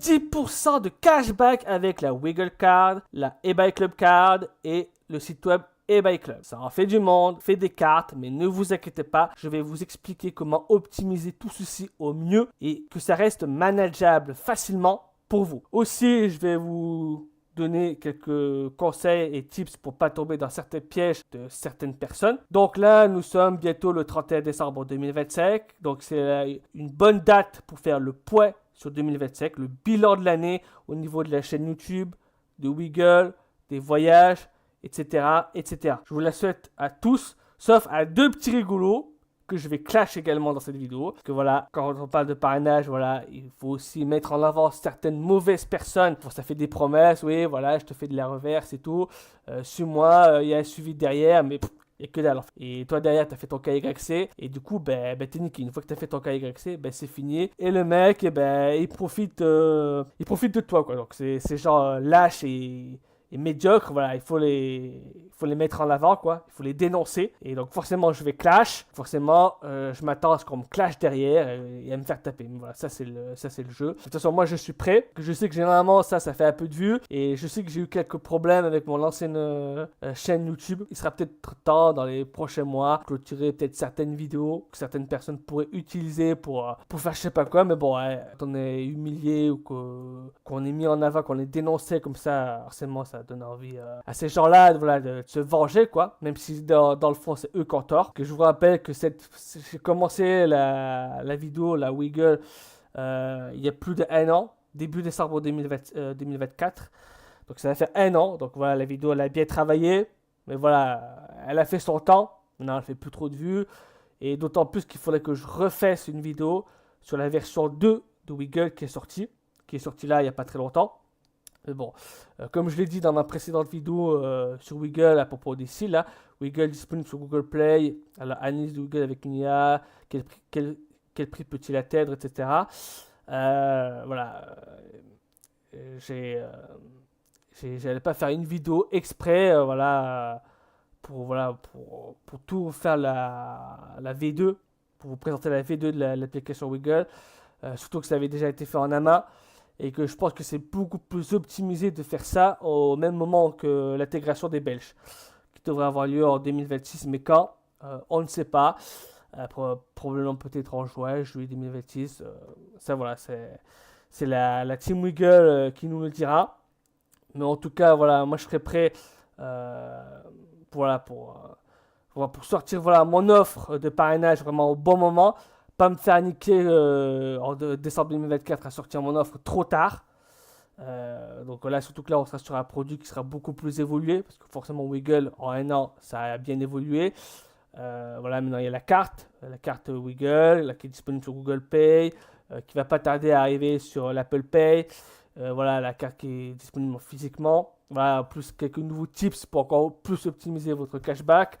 10% de cashback avec la Wiggle Card, la eBay Club Card et le site web eBay Club. Ça en fait du monde, fait des cartes, mais ne vous inquiétez pas, je vais vous expliquer comment optimiser tout ceci au mieux et que ça reste manageable facilement pour vous. Aussi, je vais vous donner quelques conseils et tips pour pas tomber dans certains pièges de certaines personnes. Donc là, nous sommes bientôt le 31 décembre 2025. Donc c'est une bonne date pour faire le point sur 2025, le bilan de l'année au niveau de la chaîne YouTube, de Wiggle, des voyages, etc., etc. Je vous la souhaite à tous, sauf à deux petits rigolos que je vais clash également dans cette vidéo. Parce que voilà, quand on parle de parrainage, voilà, il faut aussi mettre en avant certaines mauvaises personnes. Bon, ça fait des promesses, oui, voilà, je te fais de la reverse et tout. Suis-moi, il y a un suivi derrière, mais il n'y a que dalle. Et toi derrière, tu as fait ton KYC. Et du coup, t'es niqué. Une fois que tu as fait ton KYC, c'est fini. Et le mec, il profite de toi, quoi. Donc c'est genre lâche et médiocres, voilà, il faut les mettre en avant, quoi. Il faut les dénoncer. Et donc, forcément, je vais clash. Forcément, je m'attends à ce qu'on me clash derrière et à me faire taper. Mais voilà, ça, c'est le jeu. De toute façon, moi, je suis prêt. Je sais que généralement, ça fait un peu de vues. Et je sais que j'ai eu quelques problèmes avec mon ancienne chaîne YouTube. Il sera peut-être temps, dans les prochains mois, de clôturer peut-être certaines vidéos que certaines personnes pourraient utiliser pour faire je sais pas quoi. Mais bon, quand on est humilié ou qu'on est mis en avant, qu'on est dénoncé comme ça, forcément, ça donne envie à ces gens-là voilà, de se venger, quoi. Même si dans le fond, c'est eux qui ont tort. Que je vous rappelle que j'ai commencé la vidéo, la Wiggle, il y a plus d'1 an, début décembre 2024. Donc ça va faire 1 an. Donc voilà, la vidéo, elle a bien travaillé. Mais voilà, elle a fait son temps. Maintenant, elle fait plus trop de vues. Et d'autant plus qu'il faudrait que je refasse une vidéo sur la version 2 de Wiggle qui est sortie là il n'y a pas très longtemps. Mais bon, comme je l'ai dit dans ma précédente vidéo sur Wiggle à propos des cils, là, Wiggle disponible sur Google Play, alors analyse de Wiggle avec une IA, quel prix peut-il atteindre, etc. Voilà, j'allais pas faire une vidéo exprès, pour tout faire la V2, pour vous présenter la V2 de l'application Wiggle, surtout que ça avait déjà été fait en AMA. Et que je pense que c'est beaucoup plus optimisé de faire ça au même moment que l'intégration des Belges, qui devrait avoir lieu en 2026, mais quand on ne sait pas. Probablement peut-être en juin, juillet 2026. Ça voilà, c'est la Team Wiggle qui nous le dira. Mais en tout cas, voilà, moi je serai prêt pour sortir voilà, mon offre de parrainage vraiment au bon moment. Pas me faire niquer en décembre 2024 à sortir mon offre trop tard. Donc là, surtout que là, on sera sur un produit qui sera beaucoup plus évolué, parce que forcément, Wiggle, en 1 an, ça a bien évolué. Voilà, maintenant, il y a la carte Wiggle, là, qui est disponible sur Google Pay, qui va pas tarder à arriver sur l'Apple Pay. Voilà, la carte qui est disponible physiquement. Voilà, plus quelques nouveaux tips pour encore plus optimiser votre cashback.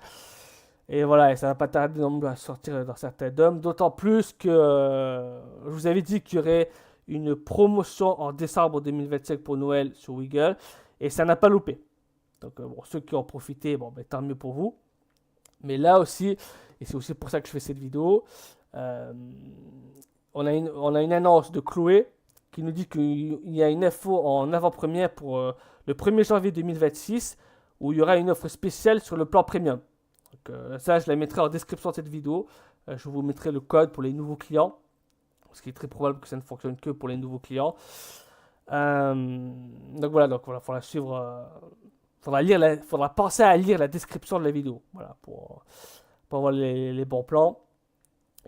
Et voilà, et ça va pas tarder non plus à sortir dans certains DOM. D'autant plus que je vous avais dit qu'il y aurait une promotion en décembre 2025 pour Noël sur Wiggle. Et ça n'a pas loupé. Donc bon, ceux qui ont profité, bon, tant mieux pour vous. Mais là aussi, et c'est aussi pour ça que je fais cette vidéo, on a une annonce de Chloé qui nous dit qu'il y a une info en avant-première pour le 1er janvier 2026 où il y aura une offre spéciale sur le plan premium. Donc, ça, je la mettrai en description de cette vidéo. Je vous mettrai le code pour les nouveaux clients. Parce qu'il est très probable que ça ne fonctionne que pour les nouveaux clients. Donc voilà, il faudra suivre. Faudra penser à lire la description de la vidéo. Voilà, pour avoir les bons plans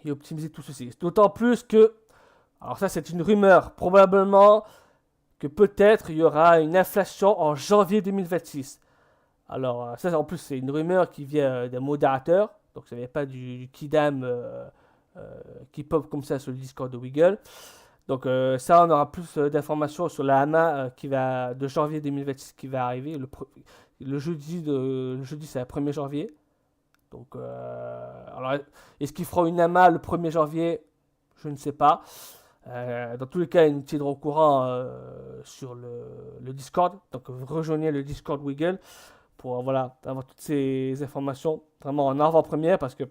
et optimiser tout ceci. D'autant plus que, alors ça c'est une rumeur, probablement que peut-être il y aura une inflation en janvier 2026. Alors ça en plus c'est une rumeur qui vient d'un modérateur, donc ça ne vient pas du Kidam qui pop comme ça sur le Discord de Wiggle. Donc ça on aura plus d'informations sur la AMA qui va de janvier 2026 qui va arriver. Le jeudi c'est le 1er janvier. Donc alors est-ce qu'ils feront une AMA le 1er janvier? Je ne sais pas. Dans tous les cas, ils nous tiendront au courant sur le Discord. Donc rejoignez le Discord Wiggle pour avoir toutes ces informations vraiment en avant-première, parce que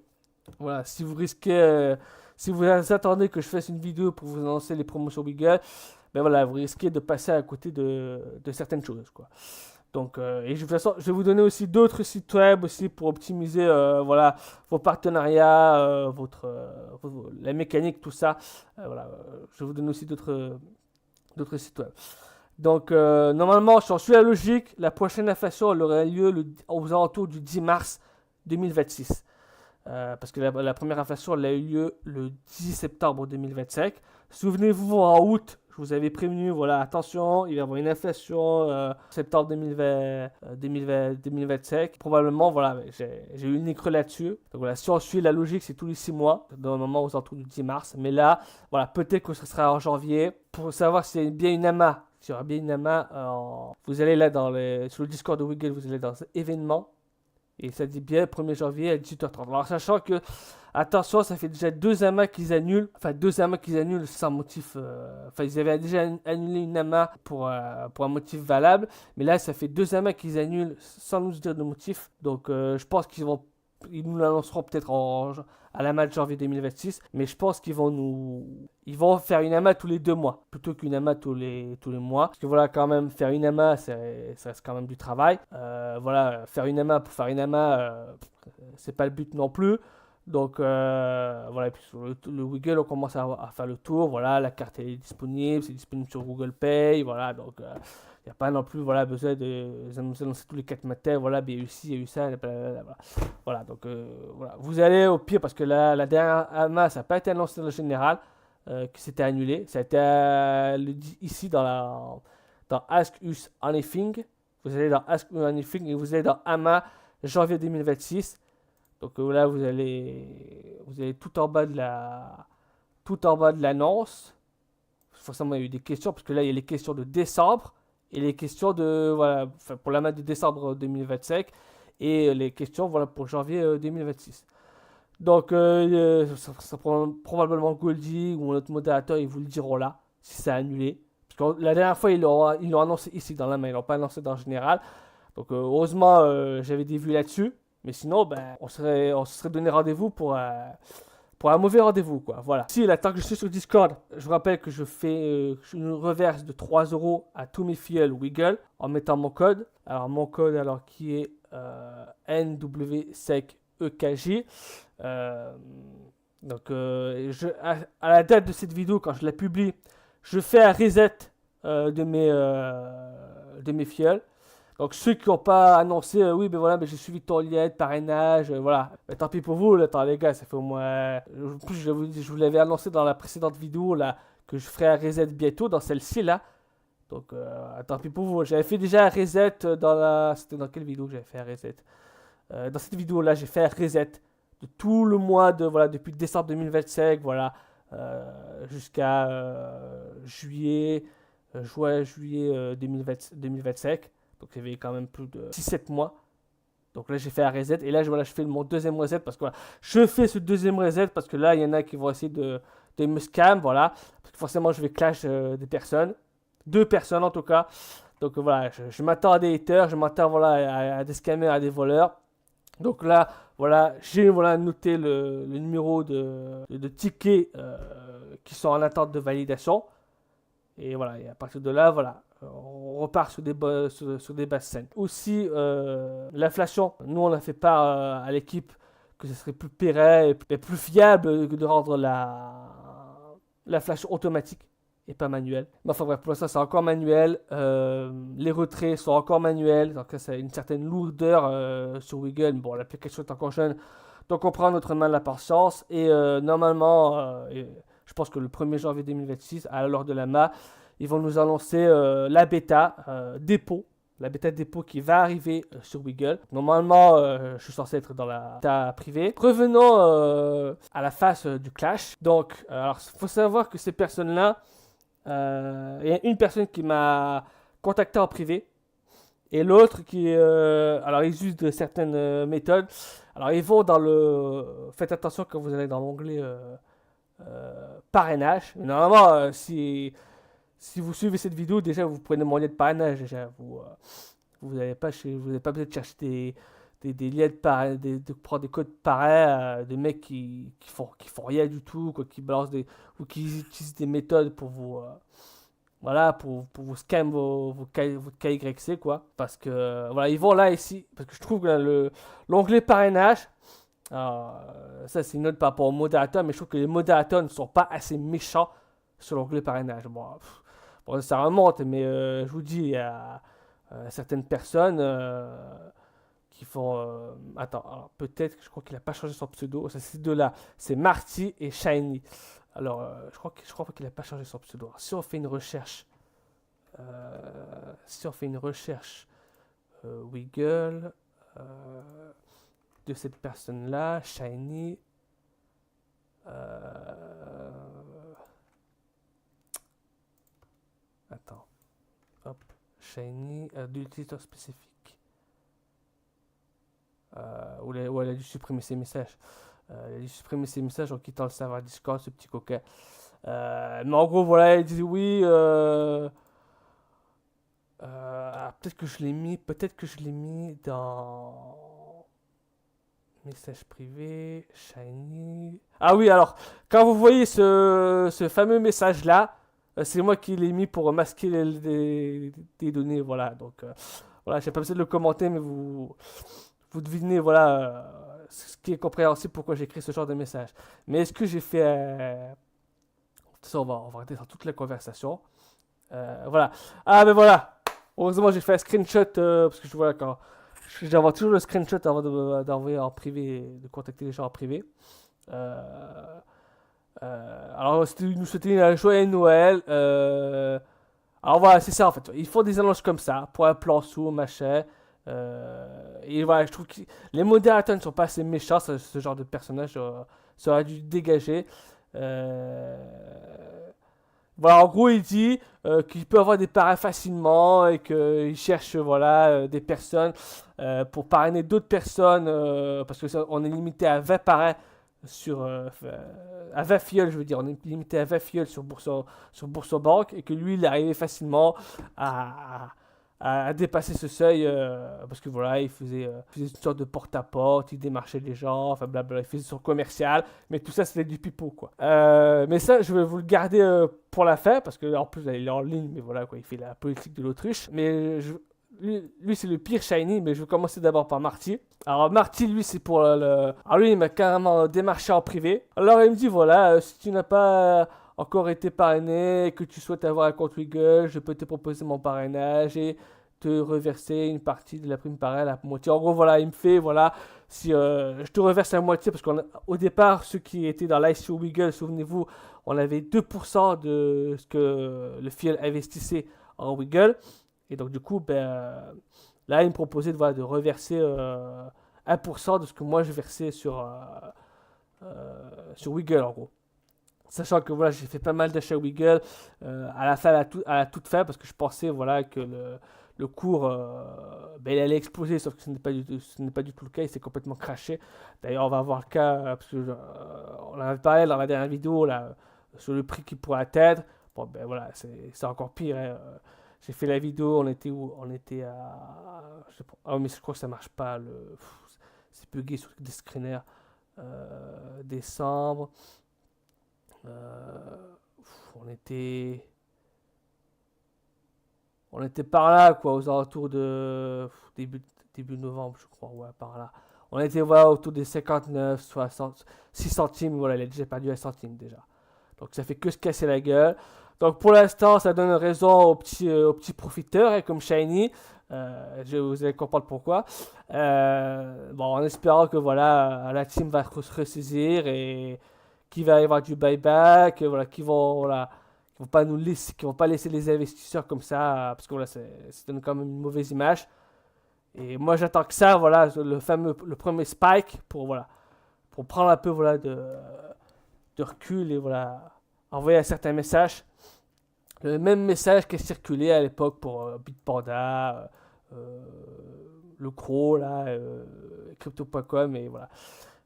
voilà, si vous attendez que je fasse une vidéo pour vous annoncer les promotions Wiggle, ben voilà, vous risquez de passer à côté de certaines choses, quoi. Donc, et de toute façon, je vais vous donner aussi d'autres sites web aussi pour optimiser voilà, vos partenariats, la mécanique, tout ça. Voilà, je vais vous donner aussi d'autres sites web. Donc, normalement, si on suit la logique, la prochaine inflation elle aurait lieu aux alentours du 10 mars 2026. Parce que la première inflation elle a eu lieu le 10 septembre 2025. Souvenez-vous, en août, je vous avais prévenu, voilà, attention, il va y avoir une inflation septembre 2025. Probablement, voilà, j'ai eu une creux là-dessus. Donc voilà, si on suit la logique, c'est tous les 6 mois, normalement aux alentours du 10 mars. Mais là, voilà, peut-être que ce sera en janvier. Pour savoir s'il y a bien une AMA, s'il y aura bien une AMA, vous allez là sur le Discord de Wiggle, vous allez dans événements. Et ça dit bien 1er janvier à 18h30. Alors, sachant que, attention, ça fait déjà 2 amas qu'ils annulent. Enfin, 2 amas qu'ils annulent sans motif. Enfin, ils avaient déjà annulé une ama pour un motif valable. Mais là, ça fait 2 amas qu'ils annulent sans nous dire de motif. Donc, je pense ils nous l'annonceront peut-être à la de janvier 2026. Mais je pense qu'ils ils vont faire une AMA tous les 2 mois plutôt qu'une AMA tous les mois. Parce que voilà, quand même, faire une AMA, ça reste quand même du travail. Voilà, faire une AMA pour faire une AMA, c'est pas le but non plus. Donc voilà, et puis sur le Wiggle, on commence à faire le tour. Voilà, la carte est disponible, c'est disponible sur Google Pay. Voilà, donc il n'y a pas non plus besoin de annoncer tous les 4 matins. Voilà, il y a eu ci, il y a eu ça. Blablabla. Voilà, donc voilà. Vous allez au pire parce que la dernière AMA, ça n'a pas été annoncé dans le général, qui s'était annulé. Ça a été ici dans Ask Us Anything. Vous allez dans Ask Us Anything et vous allez dans AMA janvier 2026. Donc là, vous allez tout en bas de l'annonce. Forcément, il y a eu des questions parce que là, il y a les questions de décembre et les questions pour la main de décembre 2025 et les questions voilà, pour janvier 2026. Donc, ça sera probablement Goldie ou notre modérateur, ils vous le diront là, si c'est annulé. Parce que la dernière fois, ils l'ont annoncé ici dans la main, ils l'ont pas annoncé dans le général. Donc, heureusement, j'avais des vues là-dessus. Mais sinon, ben, on se serait donné rendez-vous pour un mauvais rendez-vous, quoi. Voilà. Si, là, tant que je suis sur Discord, je vous rappelle que je fais une reverse de 3 euros à tous mes filleuls Wiggle en mettant mon code. Alors, mon code, qui est NWSECEKJ. Donc, à la date de cette vidéo, quand je la publie, je fais un reset de mes filleuls. Donc ceux qui n'ont pas annoncé, oui, ben voilà, ben j'ai suivi ton lien de parrainage, voilà. Ben, tant pis pour vous, là, attends, les gars, ça fait au moins. En plus, je vous l'avais annoncé dans la précédente vidéo, là, que je ferai un reset bientôt, dans celle-ci, là. Donc, tant pis pour vous. J'avais fait déjà un reset C'était dans quelle vidéo que j'avais fait un reset dans cette vidéo-là, j'ai fait un reset de tout le mois voilà, depuis décembre 2025, voilà, jusqu'à juillet 2025. Donc, il y avait quand même plus de 6-7 mois. Donc là, j'ai fait un reset. Et là, voilà, je fais mon deuxième reset. Parce que voilà, je fais ce deuxième reset parce que là, il y en a qui vont essayer de me scam. Voilà. Parce que forcément, je vais clash des personnes. 2 personnes en tout cas. Donc voilà, je m'attends à des haters. Je m'attends voilà, à des scammers, à des voleurs. Donc là, voilà, j'ai noté le numéro de tickets qui sont en attente de validation. Et voilà, et à partir de là, voilà, on repart sur des basses scènes. Aussi, l'inflation, nous on a fait part à l'équipe que ce serait plus pérenne et plus fiable que de rendre l'inflation automatique et pas manuelle. Mais enfin bref, pour l'instant c'est encore manuel. Les retraits sont encore manuels, donc ça a une certaine lourdeur sur Wiggle. Bon, l'application est encore jeune, donc on prend notre main de la patience. Et normalement, je pense que le 1er janvier 2026, à l'heure de la MA, ils vont nous annoncer la bêta dépôt. La bêta dépôt qui va arriver sur Wiggle. Normalement, je suis censé être dans la bêta privée. Revenons à la phase du clash. Donc, alors, il faut savoir que ces personnes-là, il y a une personne qui m'a contacté en privé. Et l'autre qui... alors, ils usent de certaines méthodes. Alors, ils vont dans le... Faites attention quand vous allez dans l'onglet parrainage. Mais normalement, si vous suivez cette vidéo, déjà vous prenez mon lien de parrainage. Déjà, vous n'avez pas besoin de chercher des liens de parrain, de prendre des codes parrain de mecs qui font rien du tout, quoi, qui balancent ou qui utilisent des méthodes pour Voilà, pour vous scam votre KYC, quoi. Parce que, voilà, ils vont là, ici, parce que je trouve que l'onglet parrainage, ça c'est une note par rapport aux modérateurs, mais je trouve que les modérateurs ne sont pas assez méchants sur l'onglet parrainage. Bon, ça remonte, mais je vous dis, il y a certaines personnes qui font. Attends, alors, peut-être que je crois qu'il n'a pas changé son pseudo. Ça, ces deux-là, c'est Marty et Shiny. Alors, je crois qu'il n'a pas changé son pseudo. Alors, si on fait une recherche, si on fait une recherche Wiggle de cette personne-là, Shiny. Attends, hop, Shiny, d'utilisateur spécifique. Où elle a dû supprimer ses messages. Elle a dû supprimer ses messages en quittant le serveur Discord, ce petit coquin. Mais en gros, voilà, elle dit oui. Peut-être que je l'ai mis dans message privé, Shiny. Ah oui, alors, quand vous voyez ce fameux message-là, c'est moi qui l'ai mis pour masquer des données, voilà. Donc, voilà, j'ai pas besoin de le commenter, mais vous devinez, voilà, ce qui est compréhensible pourquoi j'ai écrit ce genre de message. Mais est-ce que j'ai fait... ça, on va arrêter dans toute la conversation. Voilà. Ah, mais voilà. Heureusement, j'ai fait un screenshot, parce que je vois quand... J'envoie toujours le screenshot avant d'envoyer en privé, de contacter les gens en privé. Alors, il nous souhaitait un joyeux Noël. Alors voilà, c'est ça en fait. Ils font des annonces comme ça, pour un plan sous, machin. Et voilà, je trouve que les modérateurs ne sont pas assez méchants, ce genre de personnage. Ça aurait dû dégager. Euh, Voilà, en gros, il dit qu'il peut avoir des parrains facilement et qu'il cherche voilà, des personnes pour parrainer d'autres personnes parce que on est limité à 20 parrains à 20 filleuls, je veux dire, on est limité à 20 filleuls sur Boursorama et que lui, il est arrivé facilement à dépasser ce seuil parce que voilà, il faisait une sorte de porte-à-porte, il démarchait les gens, enfin blabla, il faisait son commercial, mais tout ça c'était du pipeau quoi. Mais ça, je vais vous le garder pour la fin parce que en plus il est en ligne, mais voilà quoi, il fait la politique de l'autruche. Mais lui c'est le pire Shiny, mais je vais commencer d'abord par Marty. Alors Marty, lui c'est pour le. Alors lui il m'a carrément démarché en privé. Alors il me dit voilà, si tu n'as pas encore été parrainé et que tu souhaites avoir un compte Wiggle, je peux te proposer mon parrainage et te reverser une partie de la prime parrain, la moitié. En gros, voilà, il me fait, voilà, si je te reverse la moitié, parce qu'au départ, ceux qui étaient dans l'ICO Wiggle, souvenez-vous, on avait 2% de ce que le fiel investissait en Wiggle. Et donc, du coup, là, il me proposait voilà, de reverser 1% de ce que moi je versais sur Wiggle, en gros. Sachant que voilà, j'ai fait pas mal d'achats Wiggle à la fin, à la toute fin, parce que je pensais voilà, que le cours il allait exploser, sauf que ce n'est pas du tout le cas, il s'est complètement craché. D'ailleurs, on va voir le cas, parce que on en avait parlé dans la dernière vidéo là, sur le prix qu'il pourrait atteindre. Bon, ben voilà, c'est encore pire. Hein. J'ai fait la vidéo, on était où? On était à. Je sais pas, ah, mais je crois que ça marche pas. C'est bugué sur des screeners. Décembre. On était. On était par là, quoi, aux alentours de début novembre, je crois, ouais, par là. On était voilà, autour des 59, 60, 6 centimes, voilà, il a déjà perdu un centime déjà. Donc ça fait que se casser la gueule. Donc pour l'instant, ça donne raison aux petits profiteurs, hein, comme Shiny. Vous allez comprendre pourquoi. Bon, en espérant que voilà, la team va se ressaisir et qu'il va y avoir du buyback, voilà, qui vont pas laisser les investisseurs comme ça, parce que voilà, ça donne quand même une mauvaise image. Et moi, j'attends que ça, voilà, le premier spike pour voilà, pour prendre un peu voilà de recul et voilà, envoyer un certain message. Le même message qui est circulé à l'époque pour Bitpanda, euh, le Crow, là, Crypto.com, et voilà.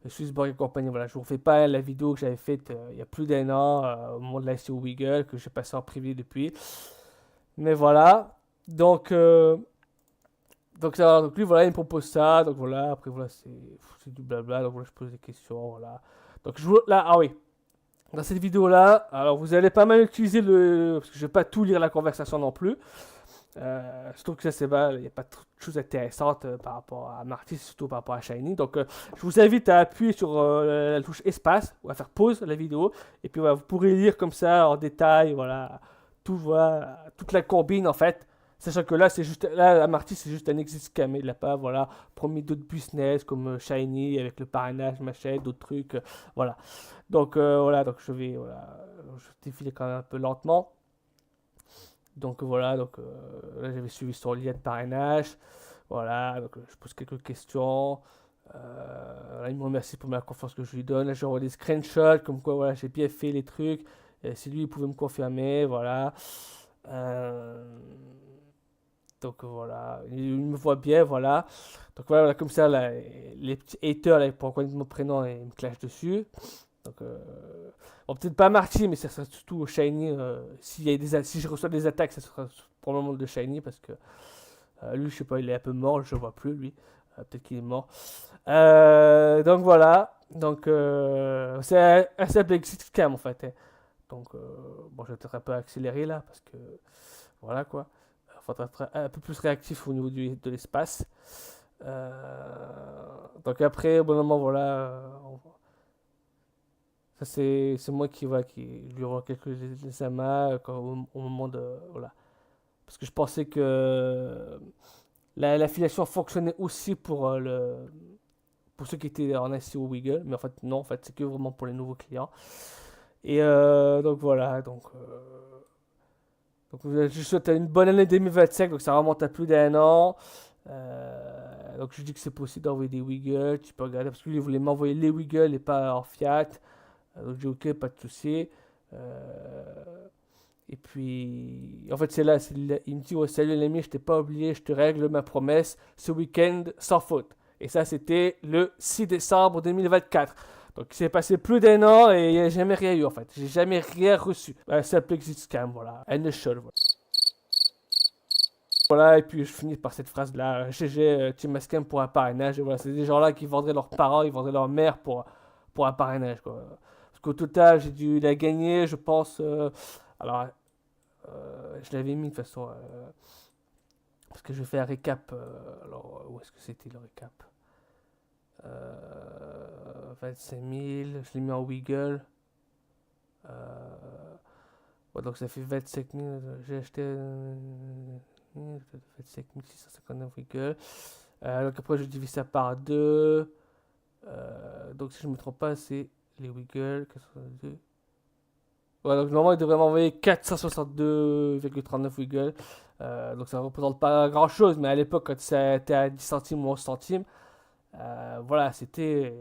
Swissborg et compagnie, voilà. Je vous refais pas la vidéo que j'avais faite il y a plus d'un an, au moment de l'ICO Wiggle, que j'ai passé en privé depuis. Mais voilà. Donc lui, voilà, il me propose ça. Donc voilà, après, voilà, c'est du blabla. Donc voilà, je pose des questions, voilà. Donc là, ah oui. Dans cette vidéo-là, alors vous allez pas mal utiliser le... Parce que je vais pas tout lire la conversation non plus. Je trouve que ça c'est mal, il n'y a pas de choses intéressantes par rapport à Marty, surtout par rapport à Shiny. Donc je vous invite à appuyer sur la touche espace ou à faire pause la vidéo. Et puis voilà, vous pourrez lire comme ça en détail, voilà, tout, voilà, toute la combine en fait. Sachant que là, c'est juste, là, à Marty, c'est juste un exit scam. Il n'a pas, voilà, promis d'autres business comme Shiny avec le parrainage, machin, d'autres trucs, voilà. Donc voilà, donc je vais, voilà, je défile quand même un peu lentement. Donc voilà, donc là j'avais suivi son lien de parrainage. Voilà, donc je pose quelques questions. Là, il me remercie pour la confiance que je lui donne. Là, j'envoie des screenshots comme quoi voilà, j'ai bien fait les trucs. Si lui il pouvait me confirmer, voilà. Euh, donc voilà, il me voit bien, voilà. Donc voilà, comme ça, là, les petits haters, là, pour connaître mon prénom, ils me clashent dessus. Donc, bon, peut-être pas Marty, mais ça sera surtout Shiny. Si je reçois des attaques, ça sera probablement de Shiny parce que lui, je sais pas, il est un peu mort, je le vois plus lui. Peut-être qu'il est mort. Donc voilà. Donc c'est un simple exit scam en fait, hein. Donc bon, je vais peut-être un peu accélérer là parce que voilà quoi. Il faudra être un peu plus réactif au niveau de l'espace. Donc après, au bon moment, voilà. Ça, c'est moi qui lui rends quelques examens au moment de. Voilà. Parce que je pensais que l'affiliation fonctionnait aussi pour ceux qui étaient en SEO Wiggle. Mais en fait, non, en fait, c'est que vraiment pour les nouveaux clients. Et donc voilà. Donc je souhaite une bonne année 2025. Donc ça remonte à plus d'un an. Donc je dis que c'est possible d'envoyer des Wiggles. Tu peux regarder parce que lui, il voulait m'envoyer les Wiggles et pas en fiat. Donc j'ai ok, pas de souci. Et puis, en fait, c'est là, il me dit, ouais, salut l'ami, je t'ai pas oublié, je te règle ma promesse ce week-end sans faute. Et ça, c'était le 6 décembre 2024. Donc, il s'est passé plus d'un an et il n'y a jamais rien eu, en fait. J'ai jamais rien reçu. C'est un Plexit scam, voilà. Un échelle, voilà. Voilà, et puis je finis par cette phrase-là, GG, Team Scam pour un parrainage. Et voilà, c'est des gens-là qui vendraient leurs parents, ils vendraient leur mère pour un parrainage, quoi. Parce qu'au total, j'ai dû la gagner, je pense. Alors, je l'avais mis de toute façon. Parce que je fais un récap. Alors, où est-ce que c'était le récap 25 000. Je l'ai mis en Wiggle. Ouais, donc ça fait 25 000. J'ai acheté 25 659 Wiggle. Donc après, je divise ça par 2. Donc si je ne me trompe pas, c'est les Wiggle. 82. Ouais, donc normalement, il devrait m'envoyer 462,39 Wiggle. Donc ça ne représente pas grand chose, mais à l'époque, quand ça était à 10 centimes ou 11 centimes, voilà, c'était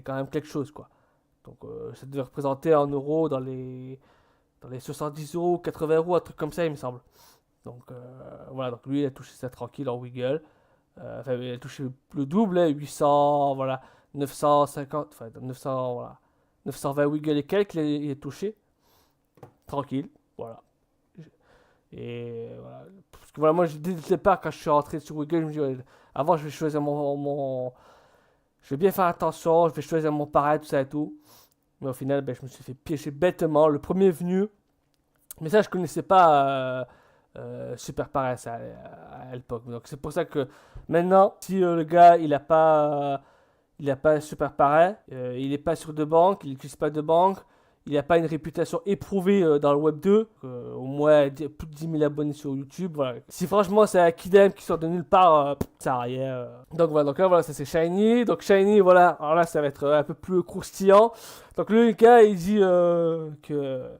quand même quelque chose, quoi. Donc ça devait représenter en euros dans les 70 euros, 80 euros, un truc comme ça, il me semble. Donc voilà, donc lui, il a touché ça tranquille en Wiggle. Enfin, il a touché le double, hein, 800, voilà, 950, enfin 900, voilà, 920 Wiggle et quelques, il a touché tranquille, voilà. Et voilà. Parce que voilà, moi, dès le départ, quand je suis rentré sur Wiggle, je me dis, ouais, avant, je vais choisir je vais bien faire attention, je vais choisir mon pareil, tout ça et tout. Mais au final, ben, je me suis fait piéger bêtement. Le premier venu, mais ça, je connaissais pas Super Pareil à l'époque. Donc, c'est pour ça que maintenant, si le gars, il a pas Super Pareil, il n'est pas sur de banque, il n'utilise pas de banque, il n'a pas une réputation éprouvée dans le Web 2, au moins plus de 10 000 abonnés sur YouTube. Voilà. Si franchement c'est un Kidem qui sort de nulle part, ça sert à rien. Donc voilà, donc là voilà, ça c'est Shiny. Donc Shiny, voilà, alors là ça va être un peu plus croustillant. Donc le gars il dit que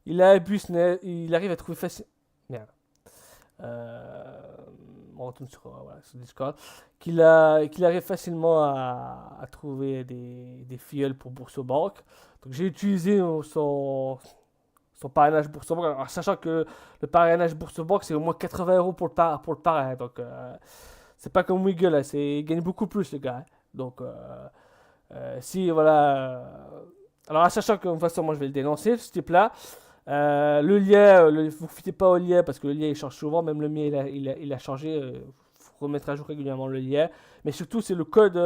il a un bus, il arrive à trouver facile. Merde. On retourne voilà, sur Discord. Qu'il arrive facilement à trouver des filleuls pour BoursoBank. Donc j'ai utilisé son parrainage BoursoBank. Alors, sachant que le parrainage BoursoBank c'est au moins 80 euros pour le parrain. Donc c'est pas comme Wiggle, là, il gagne beaucoup plus le gars, hein. Donc si voilà. Alors sachant que de toute façon moi je vais le dénoncer ce type là. Le lien, vous ne fiez pas au lien parce que le lien il change souvent, même le mien il a changé. Faut remettre à jour régulièrement le lien. Mais surtout, c'est le code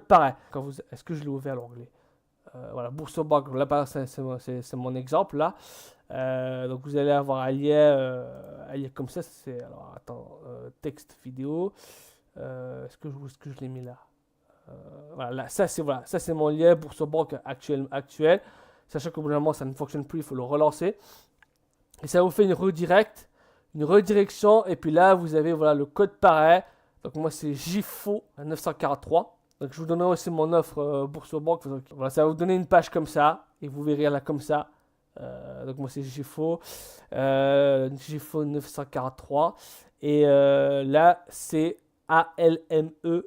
pareil. Est-ce que je l'ai ouvert l'onglet Voilà, Boursorama, là-bas, c'est mon exemple là. Donc vous allez avoir un lien comme ça. C'est, alors attends, texte vidéo. Est-ce que je l'ai mis là? Voilà, ça c'est mon lien Boursorama actuel. Sachant que normalement ça ne fonctionne plus, il faut le relancer. Et ça vous fait une redirection. Et puis là, vous avez voilà, le code pareil. Donc moi, c'est JIFO 943. Donc je vous donnerai aussi mon offre Boursorama. Donc, voilà, ça va vous donner une page comme ça. Et vous verrez là comme ça. Donc moi, c'est JIFO. JIFO 943. Et là, c'est ALME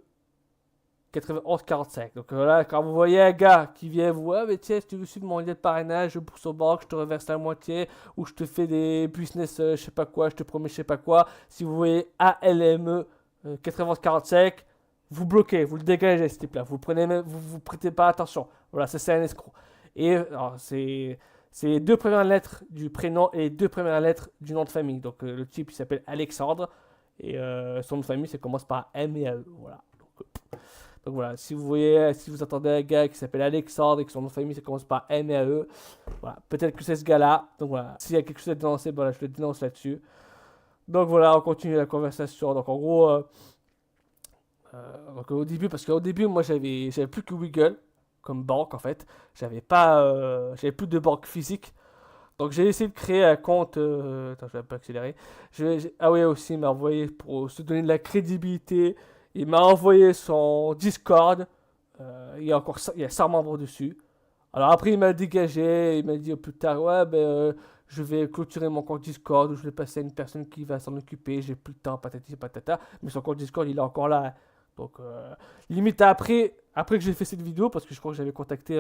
91-45. Donc voilà, quand vous voyez un gars qui vient vous, ah, mais tiens, si tu veux suivre mon lien de parrainage, bourse au banque, je te reverse la moitié, ou je te fais des business, je sais pas quoi, je te promets, je sais pas quoi. Si vous voyez ALME 91-45, vous bloquez, vous le dégagez ce type-là. Vous prenez même, vous prêtez pas attention. Voilà, ça c'est un escroc. Et alors, c'est les deux premières lettres du prénom et les deux premières lettres du nom de famille. Donc le type il s'appelle Alexandre et son nom de famille ça commence par M et A-E. Voilà. Donc voilà, si vous voyez, si vous attendez un gars qui s'appelle Alexandre et que son nom de famille ça commence par M et A-E, voilà, peut-être que c'est ce gars-là. Donc voilà, s'il y a quelque chose à dénoncer, voilà, je le dénonce là-dessus. Donc voilà, on continue la conversation. Donc en gros, donc au début, parce qu'au début, moi j'avais plus que Wiggle comme banque en fait. J'avais plus de banque physique. Donc j'ai essayé de créer un compte. Attends, je vais un peu accélérer. Ah oui, aussi, il m'a envoyé pour se donner de la crédibilité. Il m'a envoyé son Discord. Il y a 100 membres dessus. Alors après, il m'a dégagé. Il m'a dit plus tard, ouais, ben, je vais clôturer mon compte Discord ou je vais passer à une personne qui va s'en occuper. J'ai plus le temps, patati patata. Mais son compte Discord, il est encore là, hein. Donc, limite après que j'ai fait cette vidéo, parce que je crois que j'avais contacté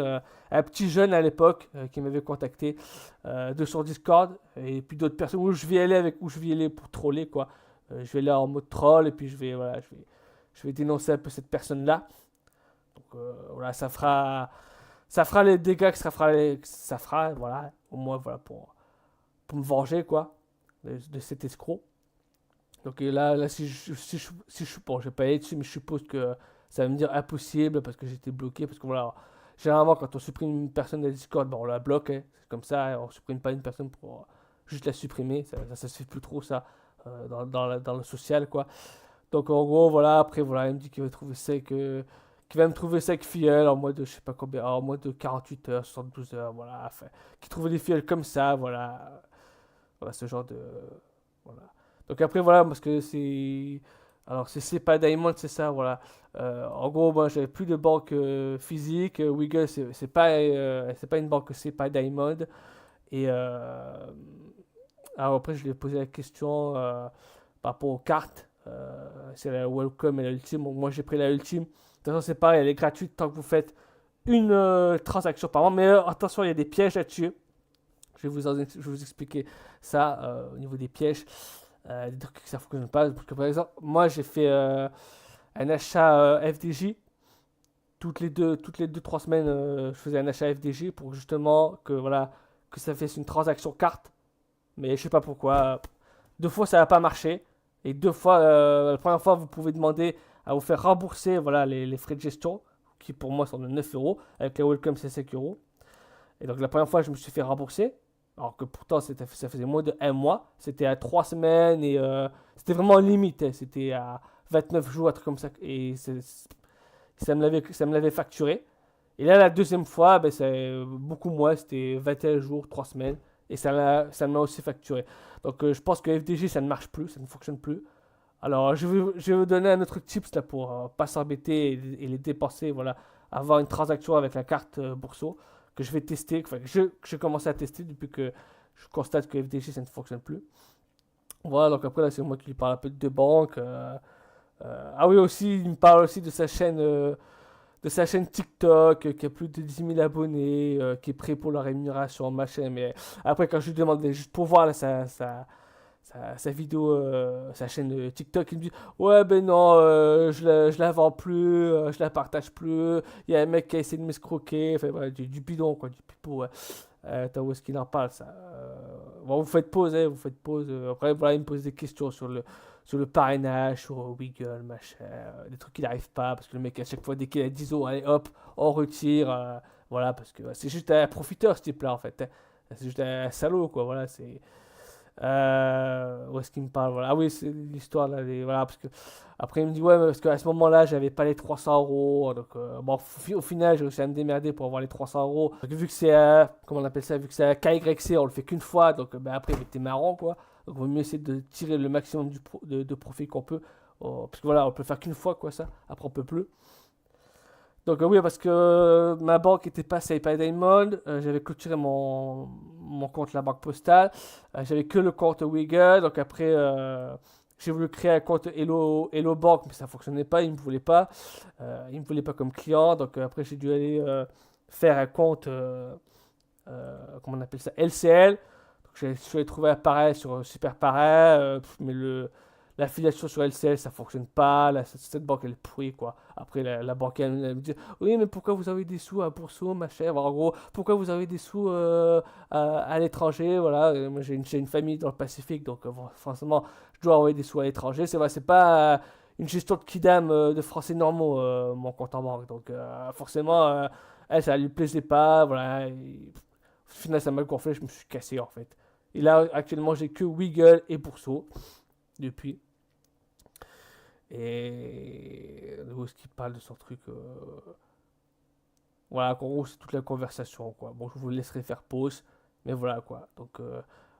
un petit jeune à l'époque qui m'avait contacté de sur Discord, et puis d'autres personnes où je vais aller pour troller quoi. Je vais aller en mode troll et puis je vais dénoncer un peu cette personne-là. Donc voilà, ça fera les dégâts que ça fera, voilà, au moins voilà pour me venger quoi de cet escroc. Donc là bon, je vais pas aller dessus, mais je suppose que ça va me dire impossible parce que j'étais bloqué. Parce que voilà, généralement, quand on supprime une personne de Discord, ben, on la bloque. Hein, c'est comme ça, hein, on supprime pas une personne pour juste la supprimer. Ça se fait plus trop, ça, dans le social, quoi. Donc en gros, voilà, après, voilà, il me dit qu'il va trouver ça qu'il va me trouver 5 filleuls en mode de, je sais pas combien, en mode de 48 heures, 72 heures, voilà. Enfin, qui trouve des filleuls comme ça, voilà. Voilà, ce genre de. Voilà. Donc après, voilà, parce que c'est. Alors, c'est pas Diamond, c'est ça, voilà. En gros, moi, j'avais plus de banque physique. Wiggle, c'est pas une banque, c'est pas Diamond. Et alors après, je lui ai posé la question par rapport aux cartes. C'est la Welcome et la Ultime. Donc, moi, j'ai pris la Ultime. De toute façon, c'est pareil, elle est gratuite tant que vous faites une transaction par mois. Mais attention, il y a des pièges là-dessus. Je vais vous expliquer ça au niveau des pièges. Des trucs que ça ne fonctionne pas. Parce que par exemple, moi j'ai fait un achat FDJ. Toutes les 2-3 semaines, je faisais un achat FDJ pour justement que, voilà, que ça fasse une transaction carte. Mais je sais pas pourquoi. Deux fois ça n'a pas marché. Et deux fois, la première fois, vous pouvez demander à vous faire rembourser voilà, les frais de gestion, qui pour moi sont de 9 euros. Avec la Welcome, c'est 5 euros. Et donc la première fois, je me suis fait rembourser. Alors que pourtant, ça faisait moins de un mois. C'était à 3 semaines et c'était vraiment limite. Hein. C'était à 29 jours, un truc comme ça. Et ça me l'avait facturé. Et là, la deuxième fois, ben, c'est beaucoup moins. C'était 21 jours, 3 semaines. Et ça m'a aussi facturé. Donc je pense que FDG, ça ne marche plus, ça ne fonctionne plus. Alors je vais vous donner un autre tips là, pour pas s'embêter et les dépenser. Voilà, avoir une transaction avec la carte Bourso que je vais tester, enfin, que j'ai commencé à tester depuis que je constate que FDG ça ne fonctionne plus. Voilà, donc après là c'est moi qui lui parle un peu de banque. Ah oui aussi, il me parle aussi de sa chaîne TikTok qui a plus de 10 000 abonnés, qui est prêt pour la rémunération, machin. Mais après quand je lui demande juste pour voir là, sa vidéo, sa chaîne TikTok, il me dit ouais ben non, je la vends plus, je la partage plus. Il y a un mec qui a essayé de m'escroquer, enfin ouais, du bidon quoi, du pipeau. Ouais. Attends, où est-ce qu'il en parle ça bon, vous faites pause, hein, vous faites pause. Après voilà, il me pose des questions sur le parrainage, sur Wiggle, machin, des trucs qu'il n'arrive pas parce que le mec à chaque fois dès qu'il a 10 euros, allez hop, on retire. Voilà, parce que c'est juste un profiteur, ce type-là, en fait. C'est juste un salaud, quoi. Voilà, c'est. Où est-ce qu'il me parle? Voilà. Ah oui, c'est l'histoire là. Voilà, parce que après il me dit ouais, mais parce qu'à ce moment-là, j'avais pas les 300 euros. Donc bon, au final, j'ai réussi à me démerder pour avoir les 300 euros. Donc, vu que c'est comment on appelle ça? Vu que c'est un KYC, on le fait qu'une fois. Donc ben, après, il était marrant quoi. Donc il vaut mieux essayer de tirer le maximum de profit qu'on peut. Parce que voilà, on peut faire qu'une fois quoi ça. Après, on peut plus. Donc oui, parce que ma banque était passée à Diamond, j'avais clôturé mon compte La Banque Postale, j'avais que le compte Wiggle, donc après j'ai voulu créer un compte Hello Bank, mais ça fonctionnait pas, il me voulait pas, il me voulait pas comme client, donc après j'ai dû aller faire un compte, comment on appelle ça, LCL, donc je suis allé trouver un pareil sur Super Pareil, mais l'affiliation sur LCL ça fonctionne pas, cette banque elle est pourrie quoi. Après la banque elle me dit oui mais pourquoi vous avez des sous à Bourseau ma chère, en gros pourquoi vous avez des sous à l'étranger, voilà. Moi j'ai une famille dans le Pacifique donc bon, forcément je dois envoyer des sous à l'étranger, c'est vrai c'est pas une gestion de kidam de français normaux mon compte en banque donc forcément elle ça lui plaisait pas, voilà. Au final ça m'a gonflé, je me suis cassé en fait. Et là actuellement j'ai que Wiggle et Bourseau depuis. Et où est-ce qu'il parle de son truc voilà, en gros, c'est toute la conversation, quoi. Bon, je vous laisserai faire pause, mais voilà, quoi. Donc,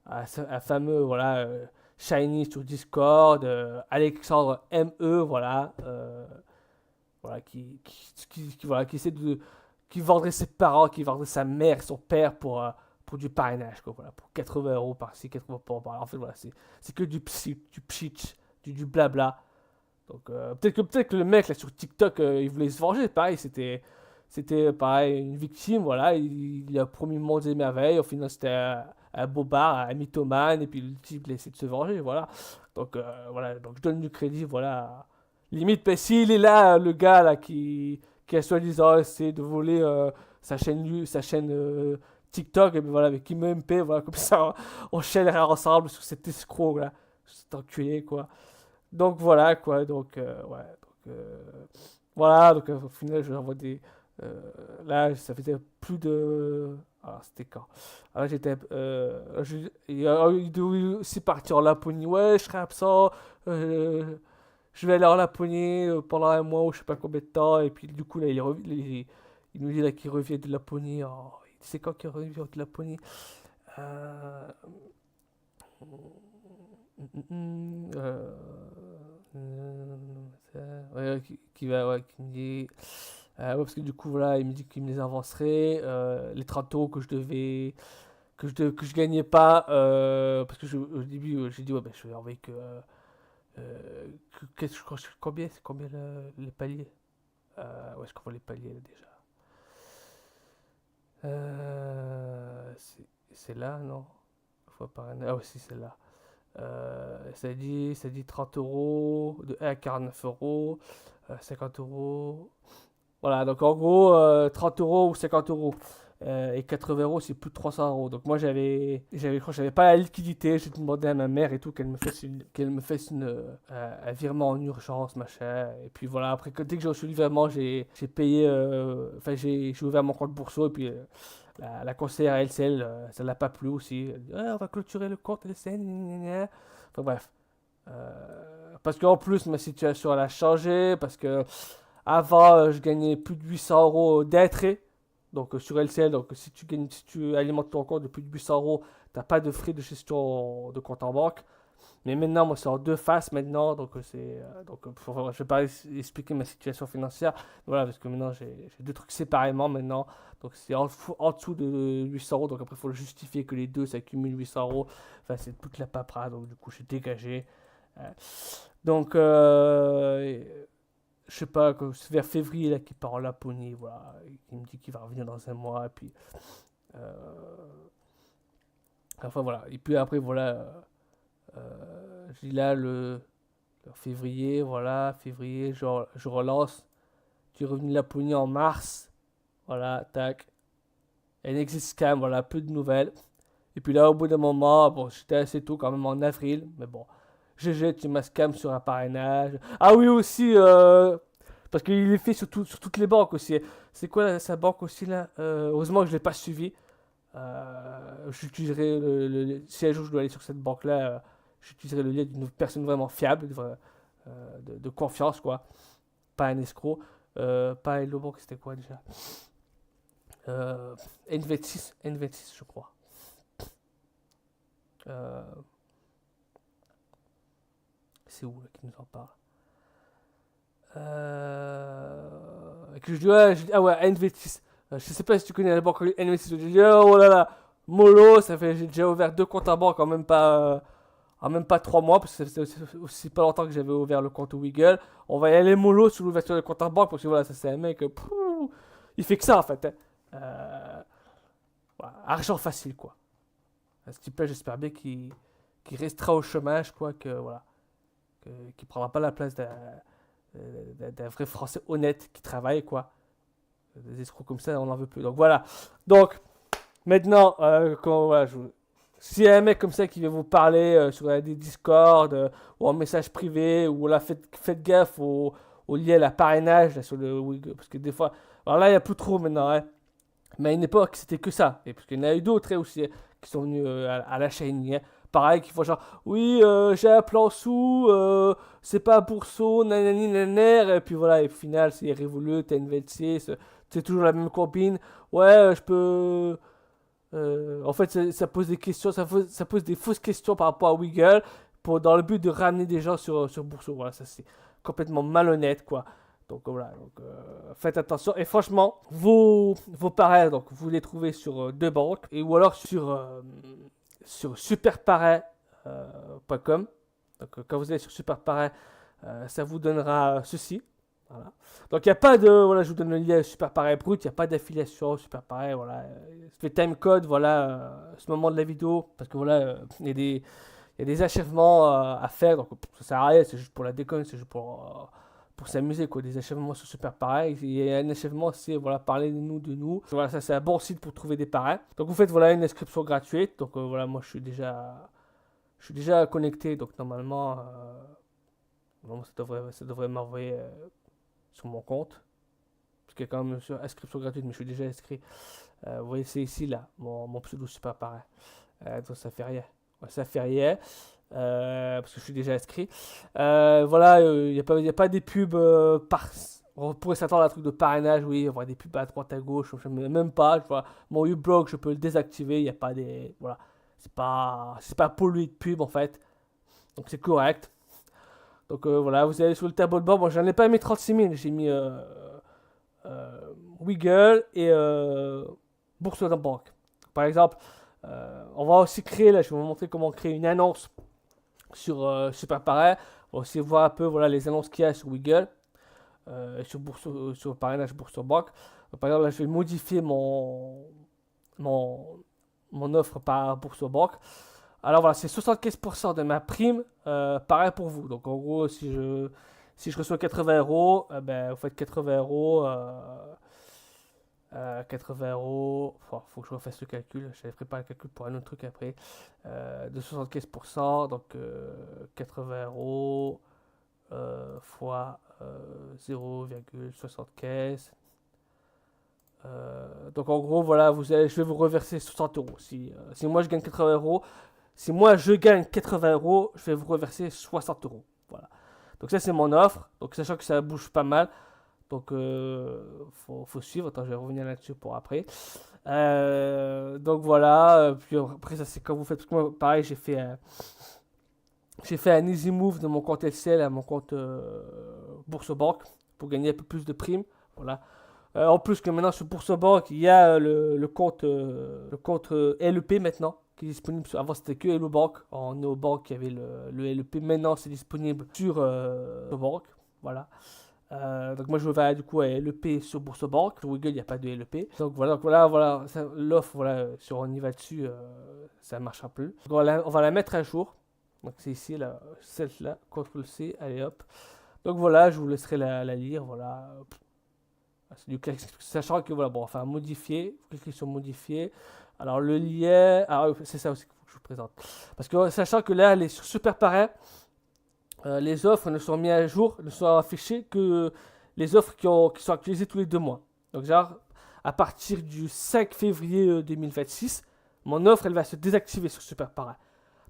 un fameux, voilà, Shiny sur Discord, Alexandre ME, voilà, voilà, voilà, qui essaie qui vendrait ses parents, qui vendrait sa mère, son père pour du parrainage, quoi, voilà, pour 80 euros par-ci, 80 euros par-là. En fait, voilà, c'est que du pchit, du blabla. Donc peut-être que le mec là sur TikTok il voulait se venger, pareil, c'était pareil une victime, voilà, il a promis mondes et merveilles, au final c'était un bobard, un mythomane, et puis le type il a essayé de se venger, voilà. Donc voilà, donc je donne du crédit, voilà. Limite, ben, s'il est là, le gars là qui a soi-disant essayé de voler sa chaîne TikTok, et ben voilà, avec qui me MP, voilà, comme ça on chialera ensemble sur cet escroc là, cet enculé quoi. Donc voilà quoi, donc ouais, voilà, donc au final je renvoie des. Là ça faisait plus de. Alors c'était quand? Alors j'étais. Il devait aussi partir en Laponie, ouais, je serai absent, euh, je vais aller en Laponie pendant un mois ou je sais pas combien de temps, et puis du coup là il nous dit là qu'il revient de Laponie, oh, c'est quand qu'il revient de Laponie? Euh, ouais, qui va, ouais, qui me dit. Ouais, parce que du coup, voilà, il me dit qu'il me les avancerait. Les 30 euros que je devais. Que je gagnais pas. Parce que au début, j'ai dit, ouais, ben, je vais envoyer que. Combien, c'est combien les paliers? Ouais, je comprends les paliers là, déjà. C'est là, non? Faut pas. Ah, ouais, si, c'est là. Ça dit 30 euros, de 1 à 49 euros, 50 euros. Voilà, donc en gros, 30 euros ou 50 euros. Et 80 euros, c'est plus de 300 euros. Donc moi, je crois que j'avais pas la liquidité. J'ai demandé à ma mère et tout qu'elle me fasse un virement en urgence, machin. Et puis voilà, après, dès que j'ai reçu le virement, j'ai payé, enfin, j'ai ouvert mon compte Bourseau. Et puis la conseillère LCL, ça l'a pas plu aussi. Elle dit, ah, on va clôturer le compte LCL. Gna, gna, gna. Enfin bref. Parce qu'en plus, ma situation, elle a changé. Parce que avant, je gagnais plus de 800 euros d'entrée. Donc sur LCL, donc si tu alimentes ton compte de plus de 800 euros, t'as pas de frais de gestion de compte en banque. Mais maintenant, moi, c'est en deux faces maintenant. Donc je vais pas expliquer ma situation financière. Voilà, parce que maintenant, j'ai deux trucs séparément maintenant. Donc c'est en dessous de 800 euros. Donc après, il faut le justifier que les deux s'accumulent 800 euros. Enfin, c'est toute la paperasse. Donc du coup, je suis dégagé. Euh, donc, je sais pas, c'est vers février là qu'il part en Laponie, voilà. Il me dit qu'il va revenir dans un mois, et puis. euh, enfin voilà. Et puis après, voilà. J'ai là le février, voilà. Février, je relance. Tu es revenu de Laponie en mars, voilà, tac. NXT Scam, voilà, peu de nouvelles. Et puis là, au bout d'un moment, bon, j'étais assez tôt quand même en avril, mais bon. GG, tu m'as scam sur un parrainage. Ah oui, aussi, Parce qu'il est fait sur toutes les banques aussi. C'est quoi sa banque aussi là? Heureusement que je ne l'ai pas suivi. J'utiliserai si un jour je dois aller sur cette banque-là, j'utiliserai le lien d'une personne vraiment fiable, de confiance, quoi. Pas un escroc. Pas Hello Bank, c'était quoi déjà? N26, je crois. C'est où là qui nous en parle? Que je dis, ouais, ah ouais, N26. Je sais pas si tu connais la banque N26. Je dis, oh là là, mollo, j'ai déjà ouvert 2 comptes en banque en même pas 3 mois, parce que c'est aussi pas longtemps que j'avais ouvert le compte Wiggle. On va y aller mollo sur l'ouverture de compte en banque, parce que voilà, ça c'est un mec, il fait que ça en fait. Hein. Voilà, argent facile quoi. À ce type-là, j'espère bien qu'il restera au chômage, quoi, que voilà, qu'il prendra pas la place d'un vrai Français honnête qui travaille, quoi. Des escrocs comme ça, on n'en veut plus. Donc voilà. Donc, maintenant, voilà, s'il y a un mec comme ça qui veut vous parler sur des Discord ou en message privé, ou là, faites gaffe au lien à la parrainage là, sur le Wiggle. Parce que des fois, alors là, il n'y a plus trop maintenant, hein. Mais à une époque, c'était que ça. Et parce qu'il y en a eu d'autres aussi qui sont venus à la chaîne. Hein. Pareil, qui font genre, oui, j'ai un plan sous, c'est pas Bourseau, nanani, naner. Et puis voilà, et au final, c'est Revolut, N26, c'est toujours la même copine. Ouais, je peux. En fait, ça pose des questions, ça pose des fausses questions par rapport à Wiggle dans le but de ramener des gens sur Bourseau. Voilà, ça c'est complètement malhonnête, quoi. Donc voilà, faites attention. Et franchement, vos parais, donc vous les trouvez sur 2 banques ou alors sur superparais.com. Donc quand vous allez sur superparais, ça vous donnera ceci. Voilà. Donc il n'y a pas de, voilà, je vous donne le lien superparais brut, il n'y a pas d'affiliation superparais, voilà. Je fais timecode, voilà, à ce moment de la vidéo, parce que voilà, il y a des achèvements à faire, donc ça sert à rien, c'est juste pour la déconne, c'est juste pour s'amuser, quoi. Des achèvements sont super pareils. Il y a un achèvement, c'est voilà, parler de nous. Voilà, ça c'est un bon site pour trouver des pareils. Donc vous faites voilà une inscription gratuite. Donc voilà, moi je suis déjà connecté, donc normalement, ça devrait m'envoyer sur mon compte. Parce qu'il y a quand même une inscription gratuite, mais je suis déjà inscrit. Vous voyez, c'est ici là, mon pseudo super pareil. Donc ça fait rien. Ouais, ça fait rien. Parce que je suis déjà inscrit. Voilà, il n'y a pas des pubs on pourrait s'attendre à un truc de parrainage, oui, avoir des pubs à droite à gauche, même pas, tu vois. Mon uBlog, je peux le désactiver, il n'y a pas des. Voilà. C'est pas pollué de pub en fait. Donc c'est correct. Donc voilà, vous allez sur le tableau de bord. Bon, j'en ai pas mis 36 000, j'ai mis Wiggle et Bourse de banque. Par exemple, on va aussi créer, là, je vais vous montrer comment créer une annonce sur Superparais. On va aussi voir un peu voilà, les annonces qu'il y a sur Wiggle, sur parrainage Bourse Banque. Par exemple, là, je vais modifier mon offre par Bourse Banque. Alors voilà, c'est 75% de ma prime, pareil pour vous. Donc en gros, si je reçois 80 euros, ben, vous faites 80 euros. 80 euros, faut que je refasse le calcul, j'avais préparé le calcul pour un autre truc après, de 75%, donc 80 euros fois 0,75. Donc en gros, voilà, je vais vous reverser 60 euros. Si moi je gagne 80 euros, si moi je gagne 80 euros, je vais vous reverser 60 euros. Voilà. Donc ça c'est mon offre, donc sachant que ça bouge pas mal. Donc, faut suivre. Attends, je vais revenir là-dessus pour après. Donc voilà. Puis après, ça c'est quand vous faites. Parce que moi, pareil, j'ai fait un easy move de mon compte LCL à mon compte Bourse-Banque pour gagner un peu plus de primes. Voilà. En plus que maintenant sur Bourse-Banque, il y a le compte LEP maintenant qui est disponible. Avant c'était que Hello Bank. En NeoBank, il y avait le LEP. Maintenant, c'est disponible sur Bank. Voilà. Donc moi je vais du coup à LEP sur Bourse-Banque. Sur Wiggle il n'y a pas de LEP. Donc voilà, l'offre, voilà, si on y va dessus, ça ne marchera plus. Donc on va la mettre à jour. Donc c'est ici, là, celle-là, CTRL-C, allez hop. Donc voilà, je vous laisserai la lire, voilà. C'est du classique, sachant que voilà, bon, enfin modifier, vous cliquez sur modifier. Alors le lien, c'est ça aussi qu'il faut que je vous présente. Parce que sachant que là, elle est sur Superparais. Les offres ne sont mises à jour, ne sont affichées que les offres qui sont actualisées tous les 2 mois. Donc, genre, à partir du 5 février 2026, mon offre, elle va se désactiver sur Super Para.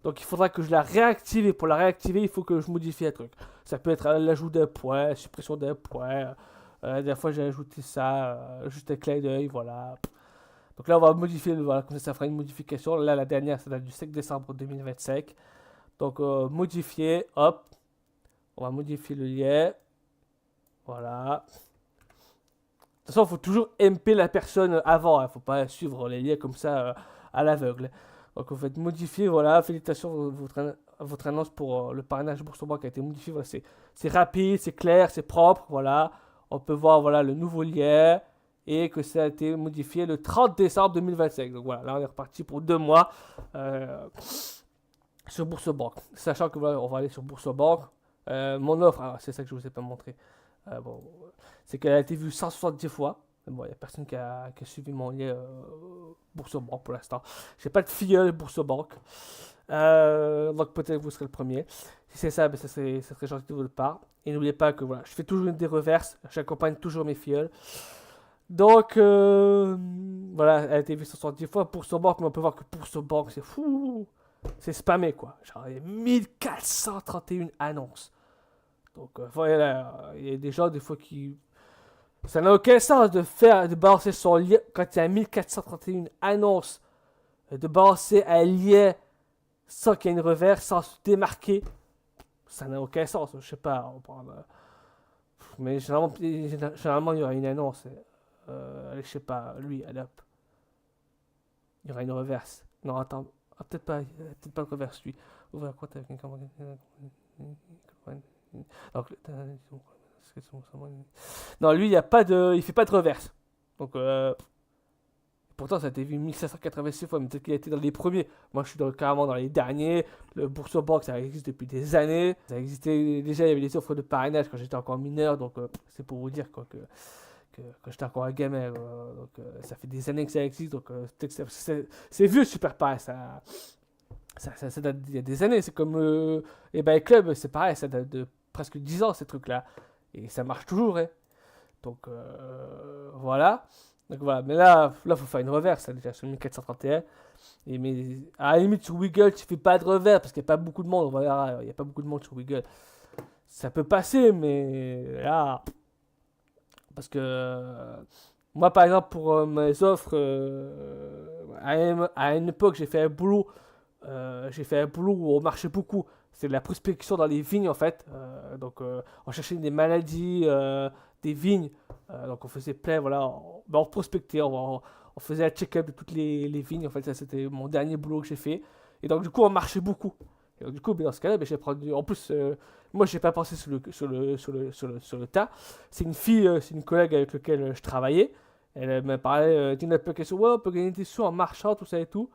Donc, il faudra que je la réactive. Et pour la réactiver, il faut que je modifie un truc. Ça peut être l'ajout d'un point, la suppression d'un point. Des fois, j'ai ajouté ça, juste un clin d'œil, voilà. Donc là, on va modifier, voilà, comme ça fera une modification. Là, la dernière, ça date du 5 décembre 2025. Donc, modifier, hop. On va modifier le lien. Voilà. De toute façon, il faut toujours MP la personne avant. Il ne faut pas suivre les liens comme ça à l'aveugle. Donc, vous faites modifier, voilà. Félicitations, votre annonce pour le parrainage Boursorama a été modifié. Voilà, c'est rapide, c'est clair, c'est propre. Voilà. On peut voir voilà, le nouveau lien et que ça a été modifié le 30 décembre 2025. Donc voilà, là on est reparti pour 2 mois sur Boursorama. Sachant que voilà, on va aller sur Boursorama. Mon offre, c'est ça que je vous ai pas montré. Bon, c'est qu'elle a été vue 170 fois. Bon, il n'y a personne qui a suivi mon lien Boursorama pour l'instant. J'ai pas de filleul Boursorama. Donc peut-être que vous serez le premier. Si c'est ça, ben, ça serait gentil de votre part. Et n'oubliez pas que voilà, je fais toujours des reverses. J'accompagne toujours mes filleuls. Donc, voilà, elle a été vue 170 fois pour ce banque, mais on peut voir que pour ce banque, c'est fou. C'est spammé, quoi. Genre, il y a 1431 annonces. Donc, voilà, il y a des gens, des fois, qui. Ça n'a aucun sens de balancer son lien quand il y a 1431 annonces. De balancer un lien sans qu'il y ait une reverse, sans se démarquer. Ça n'a aucun sens. Je sais pas. Mais généralement, il y aura une annonce. Allez, je sais pas, lui, allez hop. Il y aura une reverse. Non, attends. Peut-être pas de reverse, lui. Ouvrir un compte avec une campagne. Non, lui, il fait pas de reverse. Donc, pourtant, ça a été vu 1586 fois, mais peut-être qu'il a été dans les premiers. Moi, je suis carrément dans les derniers. Le Boursorama, ça existe depuis des années. Ça existait déjà, il y avait des offres de parrainage quand j'étais encore mineur. Donc, c'est pour vous dire quoi, que quand j'étais encore un gamin. Donc, ça fait des années que ça existe. Donc, c'est vieux, Super Pareil. Ça date d'il y a des années. C'est comme les Bike Club, c'est pareil. Ça date de presque 10 ans, ces trucs-là. Et ça marche toujours. Hein. Donc, voilà. Donc voilà, mais là, faut faire une reverse, ça, déjà sur 1431. Et mais à la limite, sur Wiggle, tu fais pas de reverse parce qu'il n'y a pas beaucoup de monde. On verra, il n'y a pas beaucoup de monde sur Wiggle. Ça peut passer, mais là. Parce que moi, par exemple, pour mes offres, à une époque, j'ai fait un boulot. Où on marchait beaucoup. C'est de la prospection dans les vignes, en fait. Donc, on cherchait des maladies des vignes. Donc, on faisait plein, voilà. On prospectait, on faisait un check-up de toutes les vignes. En fait, ça, c'était mon dernier boulot que j'ai fait. Et donc, du coup, on marchait beaucoup. Et donc, du coup, dans ce cas-là, j'ai pris. En plus, moi, j'ai pas pensé sur le tas. C'est une fille, c'est une collègue avec laquelle je travaillais. Elle m'a parlé d'une application. Ouais, on peut gagner des sous en marchant, tout ça et tout.